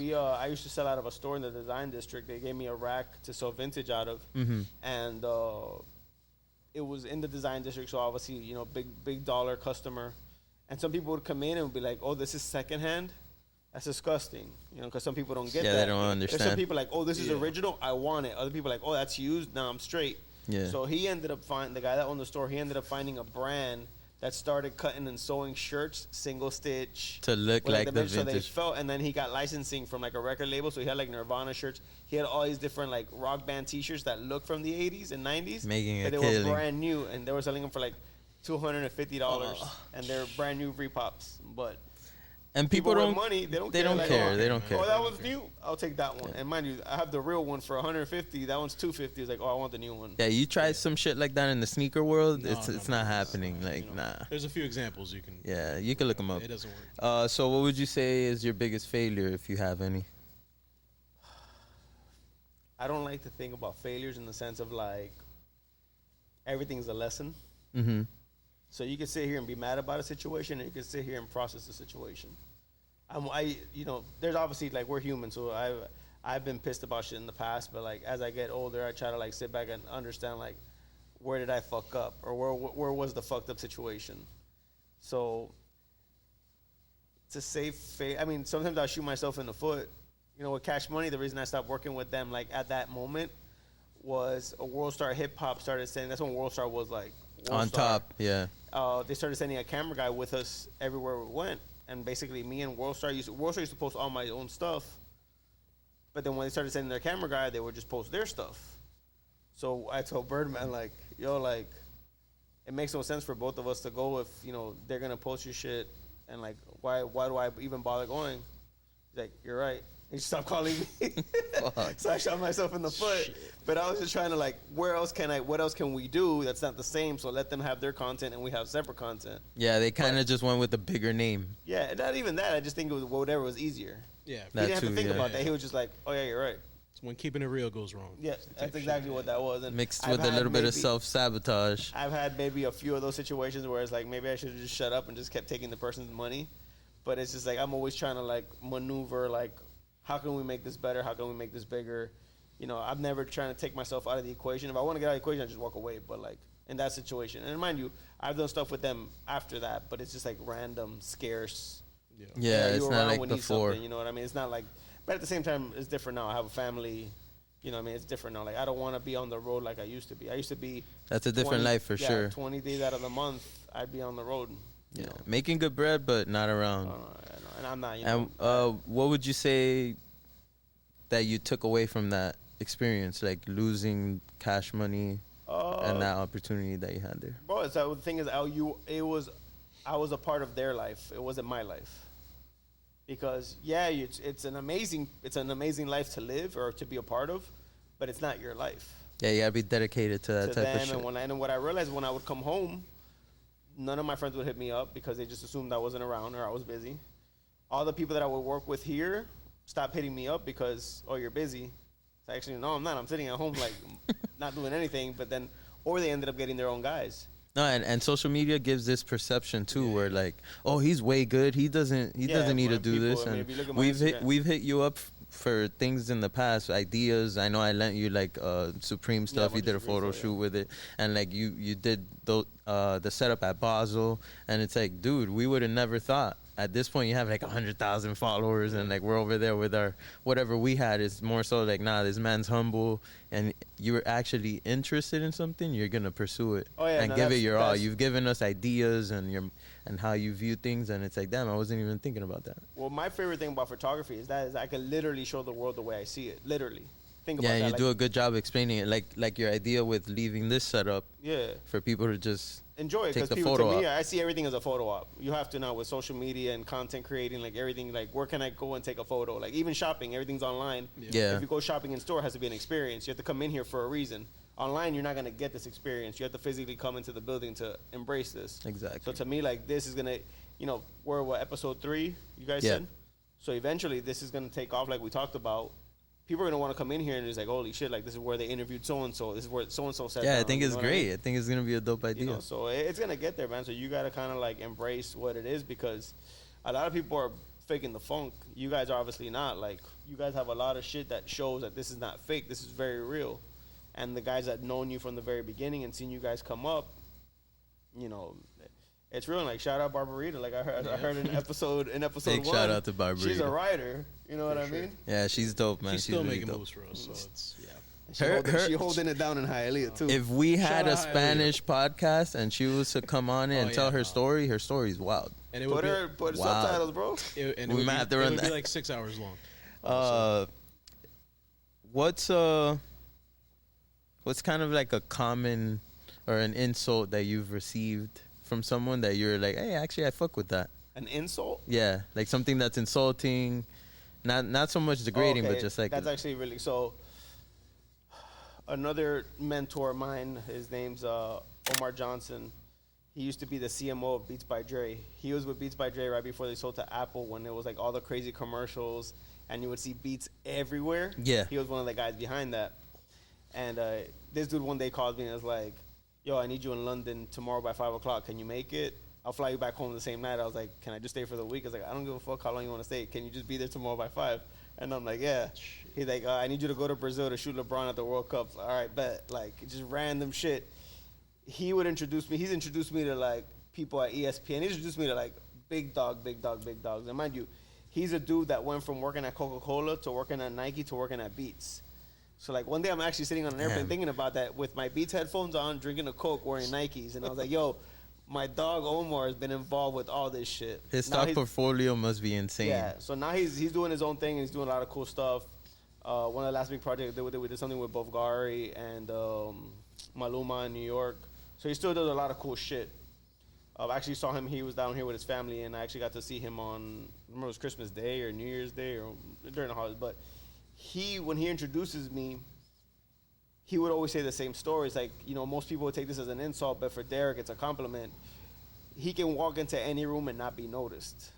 I used to sell out of a store in the design district. They gave me a rack to sell vintage out of, and it was in the design district, so obviously, you know, big dollar customer. And some people would come in and be like, oh, this is secondhand. That's disgusting, you know, because some people don't get that. Yeah, they don't understand. There's some people like, oh, this is original, I want it. Other people like, oh, that's used, now I'm straight. Yeah. So he ended up the guy that owned the store, he ended up finding a brand that started cutting and sewing shirts, single stitch. To look like the so they vintage. felt, and then he got licensing from like a record label, so he had like Nirvana shirts. He had all these different like rock band t-shirts that looked from the 80s and 90s. Making it they killing. were brand new, and they were selling them for like $250, and they're brand new Repops, but... And people don't. Money, they don't care. They don't care. Oh, that was new. I'll take that one. And mind you, I have the real one for $150. That one's $250. It's like, oh, I want the new one. Yeah, you try some shit like that in the sneaker world. It's not happening. Like, you know, nah. There's a few examples you can. Yeah, you can look them up. It doesn't work. So what would you say is your biggest failure, if you have any? I don't like to think about failures in the sense of like everything's a lesson. Mm-hmm. So you can sit here and be mad about a situation, and you can sit here and process the situation. You know, there's obviously like we're human, so I've been pissed about shit in the past, but like as I get older, I try to like sit back and understand like where did I fuck up, or where was the fucked up situation. So to save face, I mean, sometimes I shoot myself in the foot. You know, with Cash Money, the reason I stopped working with them like at that moment was a World Star Hip Hop started saying, that's when World Star was like on top, yeah. They started sending a camera guy with us everywhere we went, and basically me and World Star used to post all my own stuff, but then when they started sending their camera guy, they would just post their stuff. So I told Birdman, like, yo, like, it makes no sense for both of us to go if, you know, they're gonna post your shit, and like, why do I even bother going? He's like, you're right. He stopped calling me. So I shot myself in the foot. Shit. But I was just trying to like, what else can we do that's not the same? So let them have their content and we have separate content. Yeah, they kind of just went with a bigger name. Yeah, not even that. I just think it was whatever was easier. Yeah. He didn't have to think about that. He was just like, oh yeah, you're right. It's when keeping it real goes wrong. Yeah, that's exactly what that was. And mixed with a little bit of self-sabotage. I've had maybe a few of those situations where it's like, maybe I should have just shut up and just kept taking the person's money. But it's just like, I'm always trying to like maneuver like, how can we make this better? How can we make this bigger? You know, I'm never trying to take myself out of the equation. If I want to get out of the equation, I just walk away. But like in that situation, and mind you, I've done stuff with them after that, but it's just like random, scarce. Yeah, it's not like before. You know what I mean? It's not like, but at the same time, it's different now. I have a family. You know what I mean? It's different now. Like I don't want to be on the road like I used to be. I used to be. That's a different life for sure. 20 days out of the month, I'd be on the road. Yeah, making good bread, but not around. And I'm not. You know, what would you say that you took away from that experience, like losing Cash Money and that opportunity that you had there? Bro, the thing is, I was a part of their life. It wasn't my life. Because it's an amazing life to live or to be a part of, but it's not your life. Yeah, you gotta be dedicated to that type of shit. And what I realized when I would come home, none of my friends would hit me up because they just assumed I wasn't around or I was busy. All the people that I would work with here stopped hitting me up because, oh, you're busy. So actually, no, I'm not. I'm sitting at home like not doing anything. But then, or they ended up getting their own guys. No, and social media gives this perception too, where like, oh, he's way good. He doesn't need to do this. And we've hit you up for things in the past, ideas. I know I lent you like Supreme stuff. You did a photo shoot with it, and like you did the setup at Basel, and it's like, dude, we would have never thought. At this point, you have like 100,000 followers, and like we're over there with our whatever we had. Is more so like, nah, this man's humble, and you're actually interested in something, you're gonna pursue it and give it your all. You've given us ideas and how you view things, and it's like, damn, I wasn't even thinking about that. Well, my favorite thing about photography is that I can literally show the world the way I see it. Literally. Think about that. Yeah, you do a good job explaining it, like your idea with leaving this setup. Yeah. For people to just enjoy it, because people, to me, I see everything as a photo op. You have to now with social media and content creating, like everything, like where can I go and take a photo? Like even shopping, everything's online. Yeah. If you go shopping in store, it has to be an experience. You have to come in here for a reason. Online, you're not gonna get this experience. You have to physically come into the building to embrace this. Exactly. So to me, like this is gonna, we're what, episode 3? You guys said. So eventually, this is gonna take off, like we talked about. People are gonna want to come in here and it's like, holy shit, like this is where they interviewed so and so. This is where so and so said. Yeah, I think it's great. I think it's gonna be a dope idea. So it's gonna get there, man. So you gotta kind of like embrace what it is, because a lot of people are faking the funk. You guys are obviously not. Like you guys have a lot of shit that shows that this is not fake. This is very real. And the guys that known you from the very beginning and seen you guys come up, it's real. Like shout out Barbarita. Like I heard in episode Big 1. Shout out to Barbarita. She's a writer. You know what I mean? Yeah, she's dope, man. She's still really making dope. moves for us. So it's She holding it down in Hialeah too. If we had a Spanish podcast and she was to come on in and tell her story is wild. And it would put subtitles, bro. We might have to run that. It would be like 6 hours long. What's kind of like a common or an insult that you've received from someone that you're like, hey, actually, I fuck with that? An insult? Yeah, like something that's insulting, not so much degrading, but just like that's actually really so. Another mentor of mine, his name's Omar Johnson. He used to be the CMO of Beats by Dre. He was with Beats by Dre right before they sold to Apple, when it was like all the crazy commercials and you would see Beats everywhere. Yeah, he was one of the guys behind that. And this dude one day called me and was like, yo, I need you in London tomorrow by 5 o'clock. Can you make it? I'll fly you back home the same night. I was like, can I just stay for the week? I was like, I don't give a fuck how long you want to stay. Can you just be there tomorrow by 5? And I'm like, yeah. He's like, I need you to go to Brazil to shoot LeBron at the World Cup. All right, bet. Like, just random shit. He would introduce me. He's introduced me to, like, people at ESPN. He's introduced me to, like, big dogs. And mind you, he's a dude that went from working at Coca-Cola to working at Nike to working at Beats. So, like, one day I'm actually sitting on an airplane thinking about that with my Beats headphones on, drinking a Coke, wearing Nikes. And I was like, yo, my dog Omar has been involved with all this shit. His stock portfolio must be insane. Yeah, so now he's doing his own thing and he's doing a lot of cool stuff. One of the last big projects we did something with Bulgari and Maluma in New York. So he still does a lot of cool shit. I actually saw him. He was down here with his family, and I actually got to see him on, I remember it was Christmas Day or New Year's Day or during the holidays. But when he introduces me, he would always say the same stories. Like, most people would take this as an insult, but for Derick, it's a compliment. He can walk into any room and not be noticed,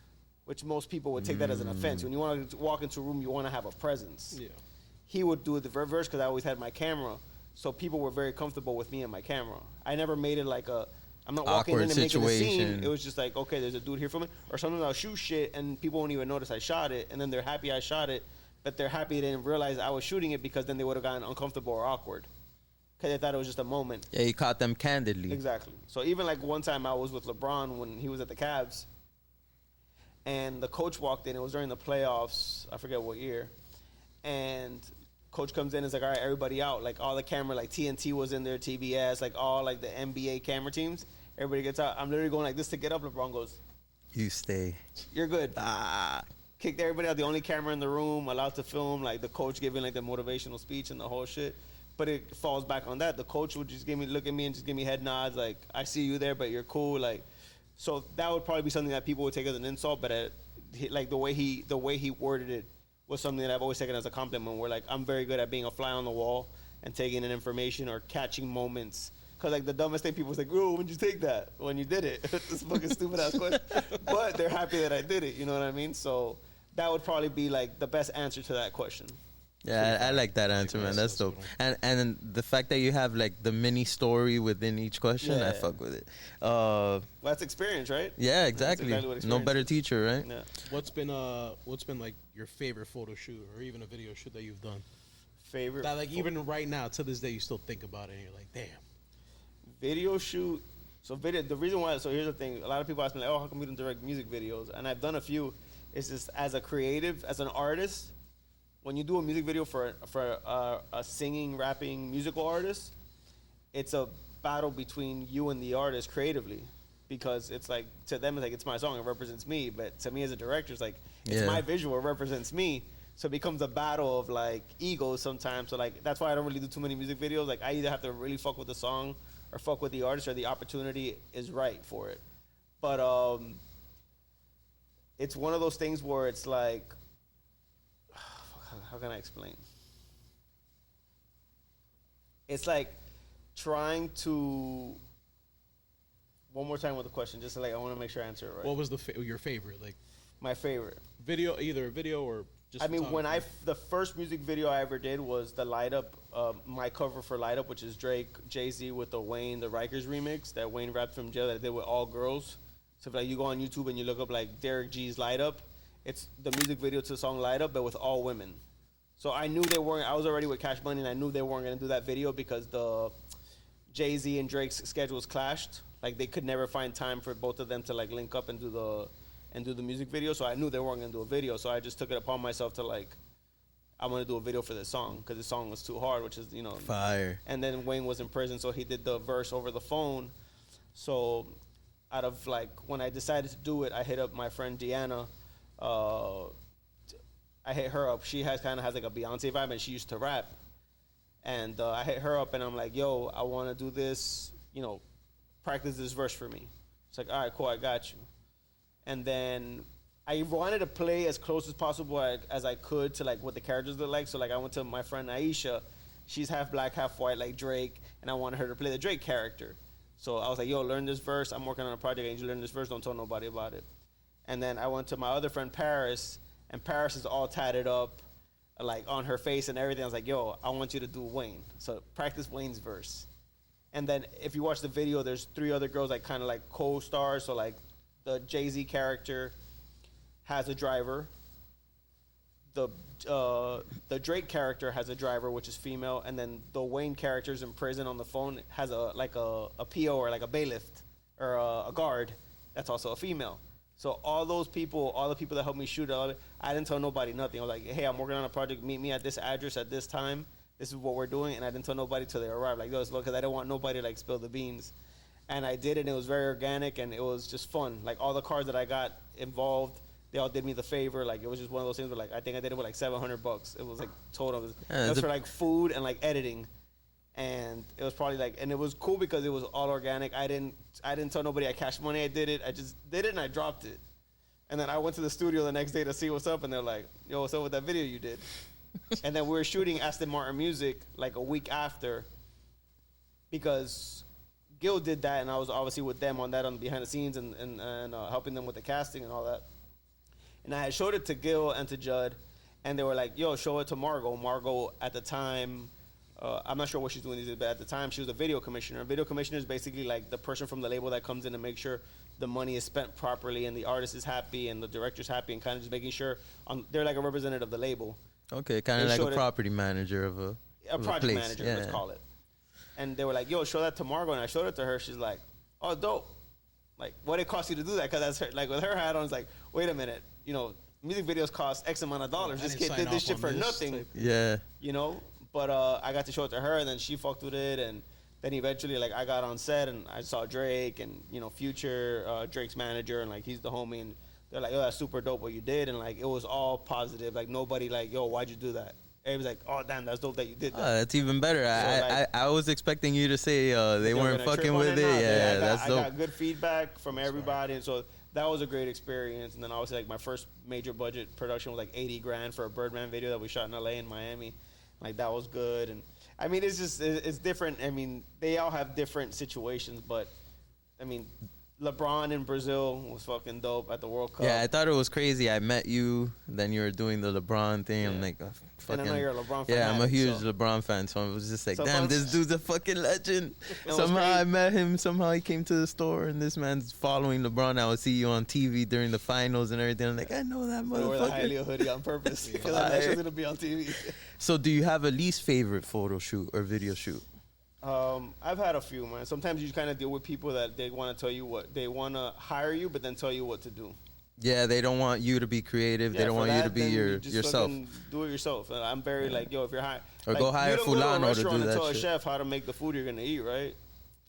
which most people would take that as an offense. When you want to walk into a room, you want to have a presence. Yeah. He would do it the reverse, because I always had my camera, so people were very comfortable with me and my camera. I never made it like I'm not walking in and making a scene. It was just like, okay, there's a dude here for me. Or sometimes I'll shoot shit and people won't even notice I shot it, and then they're happy I shot it, but they're happy they didn't realize I was shooting it, because then they would have gotten uncomfortable or awkward, because they thought it was just a moment. Yeah, you caught them candidly. Exactly. So even like one time I was with LeBron when he was at the Cavs, and the coach walked in. It was during the playoffs. I forget what year. And coach comes in and is like, all right, everybody out. Like all the camera, like TNT was in there, TBS, like all like the NBA camera teams. Everybody gets out. I'm literally going like this to get up. LeBron goes, you stay. You're good. Kicked everybody out. The only camera in the room, allowed to film, like the coach giving like the motivational speech and the whole shit. But it falls back on that. The coach would just look at me and just give me head nods, like, I see you there, but you're cool. Like, so that would probably be something that people would take as an insult, but like the way he worded it was something that I've always taken as a compliment, where like I'm very good at being a fly on the wall and taking in information or catching moments. Cause like the dumbest thing, people was like, "Oh, when'd you take that?" When you did it, this fucking stupid ass question. But they're happy that I did it. You know what I mean? So that would probably be like the best answer to that question. Yeah, I like that answer, man. That's dope. And the fact that you have like the mini story within each question, I fuck with it. Well, that's experience, right? Yeah, exactly. No better teacher, right? Yeah. What's been like your favorite photo shoot or even a video shoot that you've done? Favorite that like even right now to this day you still think about it and you're like, damn. Video shoot. So the reason why. So here's the thing. A lot of people ask me like, oh, how come we don't direct music videos? And I've done a few. It's just as a creative, as an artist, when you do a music video for a singing, rapping, musical artist, it's a battle between you and the artist creatively, because it's like to them it's like it's my song, it represents me, but to me as a director, it's like it's my visual, it represents me. So it becomes a battle of like egos sometimes. So like that's why I don't really do too many music videos. Like I either have to really fuck with the song or fuck with the artist, or the opportunity is right for it. But it's one of those things where it's like, how can I explain? It's like trying to. One more time with the question, just so like I want to make sure I answer it right. What was your favorite? Like my favorite video, either a video or just. I mean, when the first music video I ever did was the Light Up, my cover for Light Up, which is Drake, Jay-Z with the Wayne, the Rikers remix that Wayne rapped from jail that I did with all girls. So if like you go on YouTube and you look up like Derick G's Light Up, it's the music video to the song Light Up, but with all women. So I knew they weren't. I was already with Cash Money, and I knew they weren't gonna do that video because the Jay-Z and Drake's schedules clashed. Like they could never find time for both of them to like link up and do the music video. So I knew they weren't gonna do a video. So I just took it upon myself to like, I'm gonna do a video for this song because this song was too hard, which is fire. And then Wayne was in prison, so he did the verse over the phone. So out of like when I decided to do it, I hit up my friend Deanna. I hit her up. She has like a Beyonce vibe, and she used to rap. And I hit her up, and I'm like, yo, I want to do this, practice this verse for me. It's like, all right, cool, I got you. And then I wanted to play as close as possible as I could to like what the characters look like. So like I went to my friend Aisha. She's half black, half white like Drake, and I wanted her to play the Drake character. So I was like, yo, learn this verse. I'm working on a project, and you learn this verse. Don't tell nobody about it. And then I went to my other friend Paris, and Paris is all tatted up, like on her face and everything. I was like, yo, I want you to do Wayne. So practice Wayne's verse. And then if you watch the video, there's 3 other girls like kind of like co-stars. So like the Jay-Z character has a driver. The Drake character has a driver, which is female. And then the Wayne character's in prison on the phone has a PO or like a bailiff or a guard that's also a female. So all those people, all the people that helped me shoot, I didn't tell nobody nothing. I was like, hey, I'm working on a project. Meet me at this address at this time. This is what we're doing. And I didn't tell nobody till they arrived. Like, because I didn't want nobody to like spill the beans. And I did it, and it was very organic, and it was just fun. Like all the cars that I got involved, they all did me the favor. Like it was just one of those things where like I think I did it with like $700. It was like total. It was for like food and like editing. And it was probably like, and it was cool because it was all organic. I didn't tell nobody I cashed money. I did it. I just did it and I dropped it. And then I went to the studio the next day to see what's up, and they're like, yo, what's up with that video you did? And then we were shooting Aston Martin Music like a week after, because Gil did that, and I was obviously with them on that on behind the scenes and helping them with the casting and all that. And I had showed it to Gil and to Judd, and they were like, yo, show it to Margot. Margot at the time, I'm not sure what she's doing these days, but at the time she was a video commissioner. A video commissioner is basically like the person from the label that comes in to make sure the money is spent properly and the artist is happy and the director's happy, and kind of just making sure they're like a representative of the label. Okay, kind of like a property manager of a project manager, let's call it. And they were like, yo, show that to Margot, and I showed it to her. She's like, oh, dope. Like, what it cost you to do that? Because that's her, like with her hat on, it's like, wait a minute, music videos cost X amount of dollars. This kid did this shit for nothing. Yeah. But I got to show it to her, and then she fucked with it, and then eventually, like, I got on set, and I saw Drake, and, Future, Drake's manager, and, like, he's the homie, and they're like, oh, that's super dope what you did, and, like, it was all positive. Like, nobody, like, yo, why'd you do that? Everybody's like, oh, damn, that's dope that you did that. Oh, that's even better. So, I was expecting you to say they weren't fucking with it. Yeah, that's dope. I got good feedback from everybody, and so that was a great experience. And then obviously, like, my first major budget production was like $80,000 for a Birdman video that we shot in LA and Miami. Like, that was good. And I mean, it's different. I mean, they all have different situations, but I mean, LeBron in Brazil was fucking dope at the World Cup. Yeah, I thought it was crazy. I met you, then you were doing the LeBron thing. Yeah. I'm like, fucking. And I know you're a LeBron fan. Yeah, I'm a huge LeBron fan, so I was just like, damn, this dude's a fucking legend. Somehow I met him. Somehow he came to the store, and this man's following LeBron. I would see you on TV during the finals and everything. I'm like, I know that motherfucker. I wore the Hialeah hoodie on purpose because I'm actually gonna be on TV. So, do you have a least favorite photo shoot or video shoot? I've had a few, man. Sometimes you kind of deal with people that they want to tell you what they want to hire you, but then tell you what to do. Yeah, they don't want you to be creative. Yeah, they don't want you to be yourself. Do it yourself. And I'm very like, yo, if you're hiring, or like, go hire Fulano to do that. Tell a chef how to make the food you're gonna eat, right?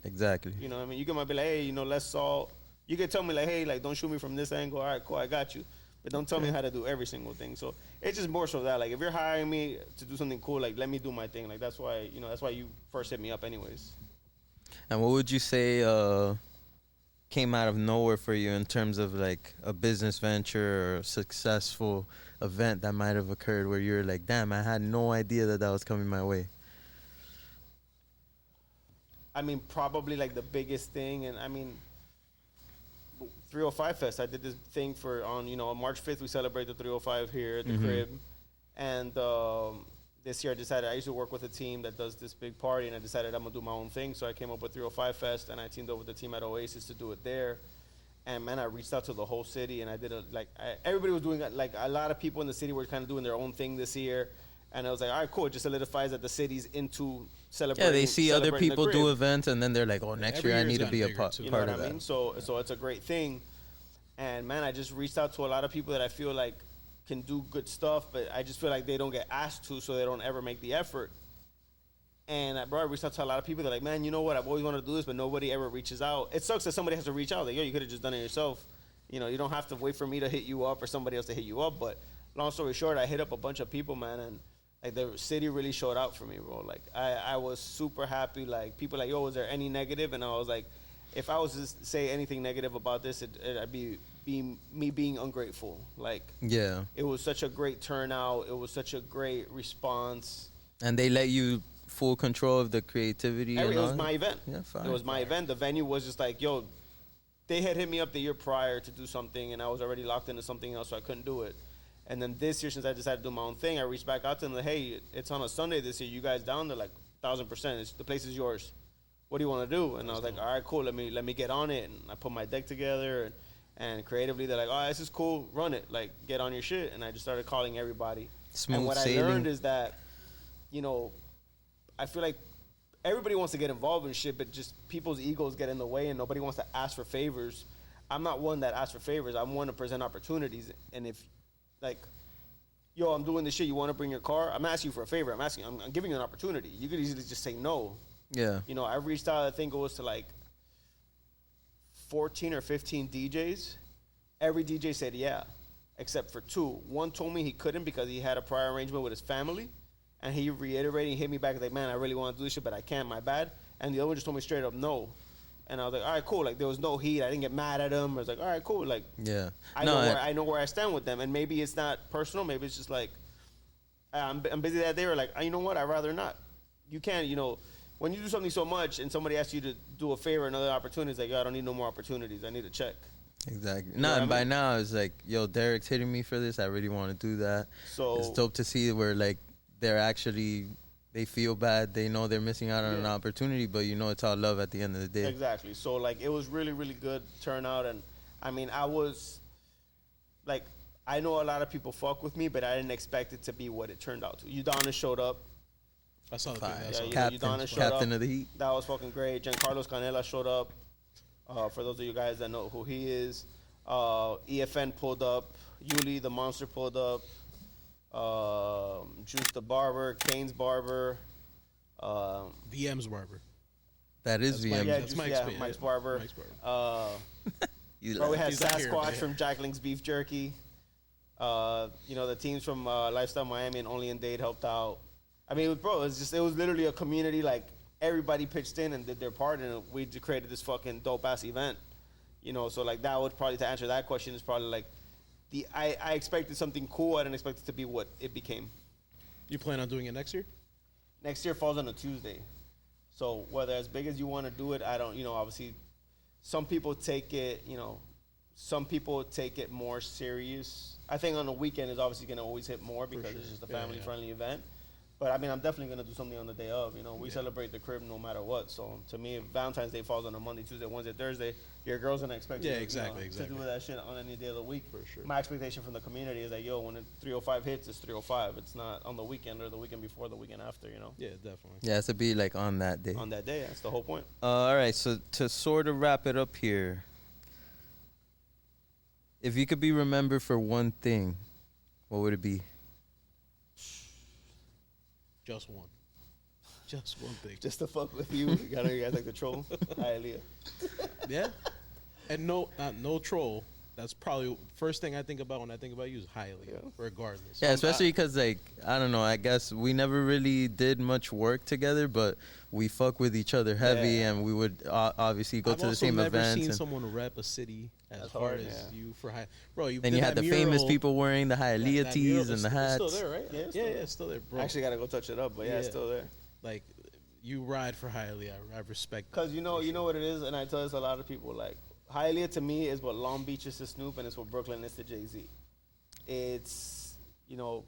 Exactly. You know what I mean? You might be like, hey, less salt. You can tell me like, hey, like, don't shoot me from this angle. All right, cool, I got you. But don't tell me how to do every single thing. So it's just more so that, like, if you're hiring me to do something cool, like, let me do my thing. Like, that's why you first hit me up anyways. And what would you say came out of nowhere for you in terms of, like, a business venture or a successful event that might have occurred where you're like, damn, I had no idea that was coming my way? I mean, probably, like, the biggest thing, and, I mean, 305 Fest. I did this thing on March 5th, we celebrate the 305 here at the crib. And this year I used to work with a team that does this big party, and I decided I'm going to do my own thing. So I came up with 305 Fest, and I teamed up with the team at Oasis to do it there. And, man, I reached out to the whole city, and I did everybody was doing, like, a lot of people in the city were kind of doing their own thing this year. And I was like, all right, cool. It just solidifies that the city's into celebrating. Yeah, they see other people do events, and then they're like, oh, next year I need to be a part of that. You know what I mean? So it's a great thing. And, man, I just reached out to a lot of people that I feel like can do good stuff, but I just feel like they don't get asked to, so they don't ever make the effort. And I reached out to a lot of people that are like, man, you know what? I've always wanted to do this, but nobody ever reaches out. It sucks that somebody has to reach out. Like, yo, you could have just done it yourself. You don't have to wait for me to hit you up or somebody else to hit you up. But long story short, I hit up a bunch of people, man, and like the city really showed out for me, bro. Like I was super happy. Like people like, yo, was there any negative? And I was like, if I was to say anything negative about this, it'd be me being ungrateful. Like, yeah, it was such a great turnout. It was such a great response. And they let you full control of the creativity. It was my event. Yeah, fine. It was my event. The venue was just like, yo, they had hit me up the year prior to do something, and I was already locked into something else, so I couldn't do it. And then this year, since I decided to do my own thing, I reached back out to them like, hey, it's on a Sunday this year. You guys down? They're like, 1,000%. The place is yours. What do you want to do? And I was like, all right, cool. Let me get on it. And I put my deck together. And creatively, they're like, oh, this is cool. Run it. Like, get on your shit. And I just started calling everybody. Smooth and what sailing. I learned is that, I feel like everybody wants to get involved in shit, but just people's egos get in the way and nobody wants to ask for favors. I'm not one that asks for favors. I'm one to present opportunities. And if, like, yo, I'm doing this shit, you want to bring your car? I'm asking you for a favor. I'm giving you an opportunity. You could easily just say no. Yeah. I reached out, I think it was to like 14 or 15 DJs. Every DJ said yeah, except for 2. One told me he couldn't because he had a prior arrangement with his family. And he reiterated, he hit me back like, man, I really want to do this shit, but I can't, my bad. And the other one just told me straight up no. And I was like, all right, cool. Like, there was no heat. I didn't get mad at him. I was like, all right, cool. Like, yeah, I know where I stand with them. And maybe it's not personal. Maybe it's just like, I'm busy that day. Or like, you know what? I'd rather not. You can't, when you do something so much and somebody asks you to do a favor, another opportunity, it's like, yo, I don't need no more opportunities. I need a check. Exactly. And by now, it's like, yo, Derick's hitting me for this. I really want to do that. So it's dope to see where, like, they're actually, they feel bad. They know they're missing out on an opportunity, but it's all love at the end of the day. Exactly. So, like, it was really, really good turnout. And, I mean, I was, like, I know a lot of people fuck with me, but I didn't expect it to be what it turned out to. Udonis showed up. I saw Captain of the Heat. That was fucking great. Giancarlos Canela showed up. For those of you guys that know who he is. EFN pulled up. Yuli the Monster pulled up. Juice the Barber, Kane's Barber, VM's Barber. That is VM. Yeah, that's Mike's Barber. We had Sasquatch from Jack Link's Beef Jerky. The teams from Lifestyle Miami and Only in Dade helped out. I mean, it was literally a community. Like, everybody pitched in and did their part, and we created this fucking dope ass event. So like that would probably, to answer that question, is probably like. I expected something cool. I didn't expect it to be what it became. You plan on doing it next year? Next year falls on a Tuesday. So whether as big as you want to do it, I don't, obviously some people take it, some people take it more serious. I think on the weekend is obviously going to always hit more because it's just a family-friendly event. But, I mean, I'm definitely going to do something on the day of. We celebrate the crib no matter what. So, to me, if Valentine's Day falls on a Monday, Tuesday, Wednesday, Thursday, your girl's going to expect you to do that shit on any day of the week. For sure. My expectation from the community is that, when 305 hits, it's 305. It's not on the weekend or the weekend before, the weekend after, Yeah, definitely. Yeah, it's to be like on that day. On that day, that's the whole point. All right, so to sort of wrap it up here, if you could be remembered for one thing, what would it be? Just one. Just one thing. Just to fuck with you. You guys like the troll? Hialeah. Yeah. And no troll. That's probably first thing I think about when I think about you is Hialeah, regardless. Yeah, especially because, I don't know, I guess we never really did much work together, but we fuck with each other heavy, and we would obviously go to the same events. I've never seen someone rep a city as hard as you for Hialeah. Bro, and you had the famous people wearing the Hialeah tees and the hats. It's still there, right? Yeah, it's still there, bro. I actually got to go touch it up, but it's still there. Like, you ride for Hialeah. I respect because you know what it is, and I tell this a lot of people, like, Hialeah to me is what Long Beach is to Snoop, and it's what Brooklyn is to Jay-Z. It's,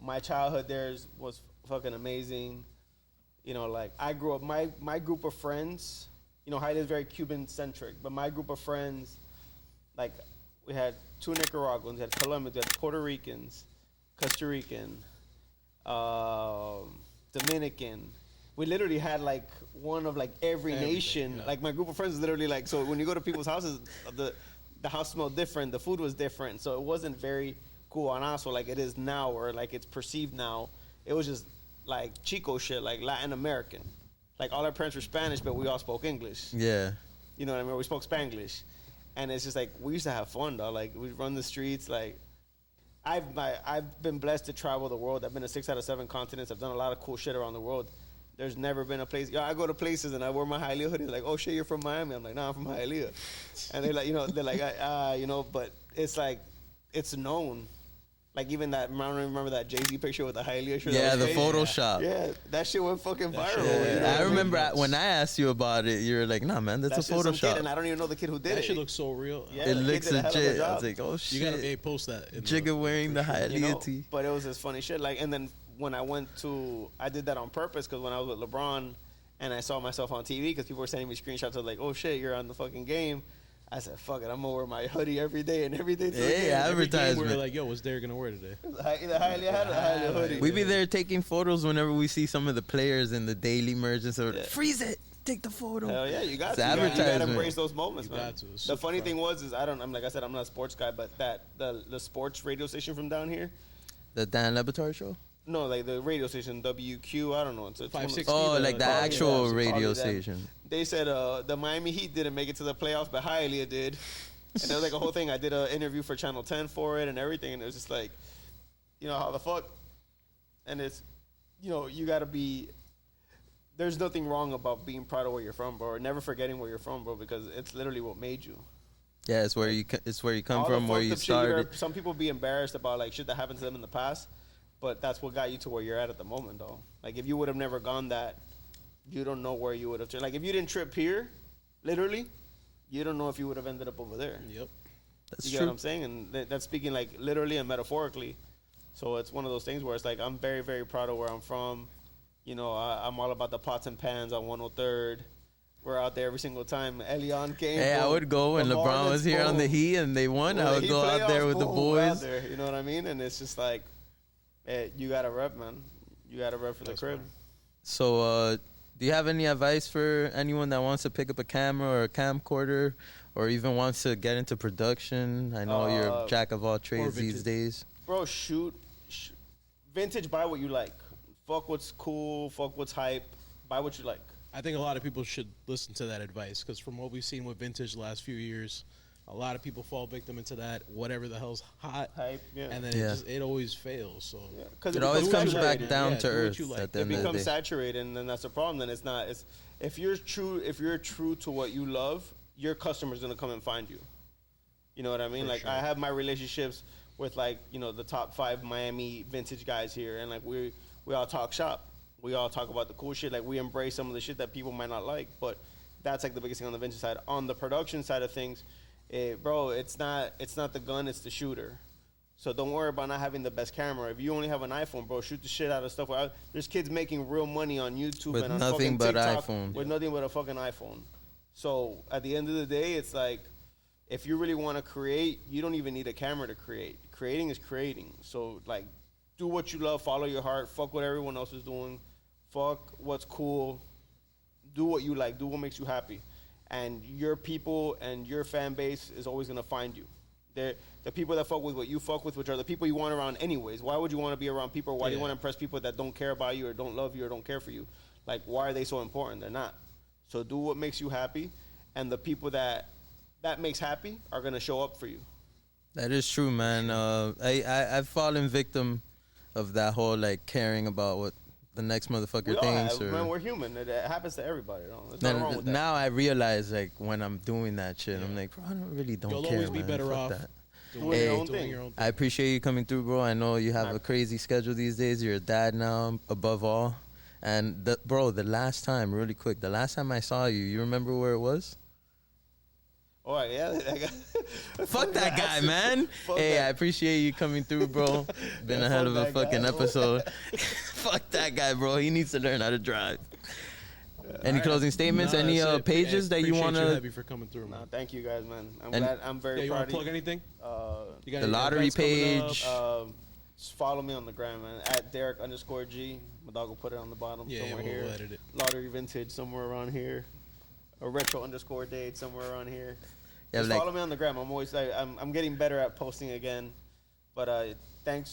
my childhood there was fucking amazing. Like, I grew up, my group of friends, Hialeah is very Cuban-centric, but my group of friends, like, we had 2 Nicaraguans, we had Colombians, we had Puerto Ricans, Costa Rican, Dominican. We literally had, like, one of, like, every nation. Yeah. Like, my group of friends is literally, like, so when you go to people's houses, the house smelled different, the food was different, so it wasn't very cubanazo like it is now, or like it's perceived now. It was just, like, Chico shit, like Latin American. Like, all our parents were Spanish, but we all spoke English. Yeah. You know what I mean? We spoke Spanglish. And it's just, like, we used to have fun, dog. Like, we'd run the streets, like, I've been blessed to travel the world. I've been to 6 out of 7 continents. I've done a lot of cool shit around the world. There's never been a place. I go to places and I wear my Hialeah hoodie. Like, oh shit, you're from Miami. I'm like, nah, I'm from Hialeah. And they're like, but it's like, it's known. Like, even that, I don't remember that Jay-Z picture with the Hialeah shirt. Yeah, the Photoshop. Yeah, that shit went fucking viral. Yeah. I remember when I asked you about it, you were like, nah, man, that's a Photoshop. And I don't even know the kid who did it. That shit looks so real. Yeah, it looks legit. I was like, oh shit. You gotta post that. Jigga wearing the Hialeah tee. But it was this funny shit. Like, and then when I did that on purpose because when I was with LeBron and I saw myself on TV because people were sending me screenshots of like, oh shit, you're on the fucking game. I said, fuck it, I'm gonna wear my hoodie every day and every day. Yeah, advertisement. We're like, yo, what's Derek gonna wear today? The Hialeah hoodie. We be there taking photos whenever we see some of the players in the daily merge and so freeze it, take the photo. Hell yeah, you got to. You gotta embrace those moments, man. The funny thing was, I'm like I said, I'm not a sports guy, but the sports radio station from down here, the Dan Le Batard show. No, like the radio station, WQ, I don't know. It's 560. Oh, like the actual radio station. They said the Miami Heat didn't make it to the playoffs, but Hialeah did. And it was like a whole thing. I did an interview for Channel 10 for it and everything, and it was just like, how the fuck? And it's, you got to be, there's nothing wrong about being proud of where you're from, bro, or never forgetting where you're from, bro, because it's literally what made you. Yeah, it's where you come from, where you started. Some people be embarrassed about like shit that happened to them in the past. But that's what got you to where you're at the moment, though. Like, if you would have never gone that, you don't know where you would have turned. Like, if you didn't trip here, literally, you don't know if you would have ended up over there. Yep. That's true. You know what I'm saying? And that's speaking, like, literally and metaphorically. So it's one of those things where it's like, I'm very, very proud of where I'm from. I'm all about the pots and pans on 103rd. We're out there every single time. Elion came. Hey, I would go when LeBron was here on the Heat and they won. I would go out there with the boys. You know what I mean? And it's just like, hey, you got to rep, man. You got to rep for the crib. So, do you have any advice for anyone that wants to pick up a camera or a camcorder or even wants to get into production? I know you're a jack of all trades these days. Bro, shoot. Vintage, buy what you like. Fuck what's cool. Fuck what's hype. Buy what you like. I think a lot of people should listen to that advice because from what we've seen with vintage the last few years, a lot of people fall victim into that, whatever the hell's hot. Hype, yeah. And then it always fails. So it always comes back down to earth. At the end of the day. It becomes saturated, and then that's the problem. Then it's not. If you're true to what you love, your customer's gonna come and find you. You know what I mean? Like, I have my relationships with, like, the top 5 Miami vintage guys here, and like we all talk shop. We all talk about the cool shit. Like, we embrace some of the shit that people might not like, but That's like the biggest thing on the venture side. On the production side of things, bro, it's not the gun, it's the shooter. So don't worry about not having the best camera. If you only have an iPhone, bro, shoot the shit out of stuff. There's kids making real money on YouTube with and on nothing fucking but TikTok iPhone. with nothing but a fucking iPhone. So at the end of the day, it's like, if you really want to create, you don't even need a camera to create. Creating is creating. So like, do what you love, follow your heart, fuck what everyone else is doing, fuck what's cool, do what you like, do what makes you happy. And your people and your fan base is always gonna find you. The people that fuck with what you fuck with, which are the people you want around anyways. Why would you want to be around people? Why do you want to impress people that don't care about you or don't love you or don't care for you? Like, why are they so important? They're not. So do what makes you happy, and the people that makes happy are gonna show up for you. That is true, man. I've fallen victim of that whole like caring about what the next motherfucker thinks. Man, we're human. It happens to everybody. There's nothing wrong with that. Now I realize, like, when I'm doing that shit, I'm like, bro, I don't care. You'll always be better off doing your own thing. I appreciate you coming through, bro. I know you have a crazy schedule these days. You're a dad now, above all. And the last time, really quick, the last time I saw you, you remember where it was? Oh yeah, fuck that guy, man. Hey, I appreciate you coming through, bro. Been a hell of a fucking episode. Fuck that guy, bro. He needs to learn how to drive. Any closing statements? Any pages that you want to? Happy for coming through, man. Thank you guys, man. I'm glad. I'm very proud. You want to plug anything? You got the lottery page. Just follow me on the gram, man. At Derick_G. My dog will put it on the bottom somewhere here. We'll edit it. Lottery vintage somewhere around here. A retro_date somewhere around here. Yeah, just follow me on the gram. I'm getting better at posting again. But thank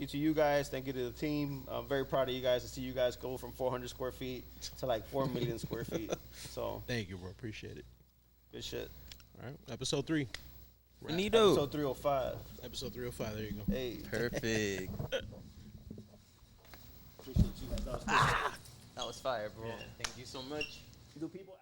you to you guys. Thank you to the team. I'm very proud of you guys to see you guys go from 400 square feet to like 4 million square feet. So thank you, bro. Appreciate it. Good shit. All right, episode 3. Finito. Episode 305. Episode 305. There you go. Hey. Perfect. Appreciate you guys. That was fire, bro. Yeah. Thank you so much. Do people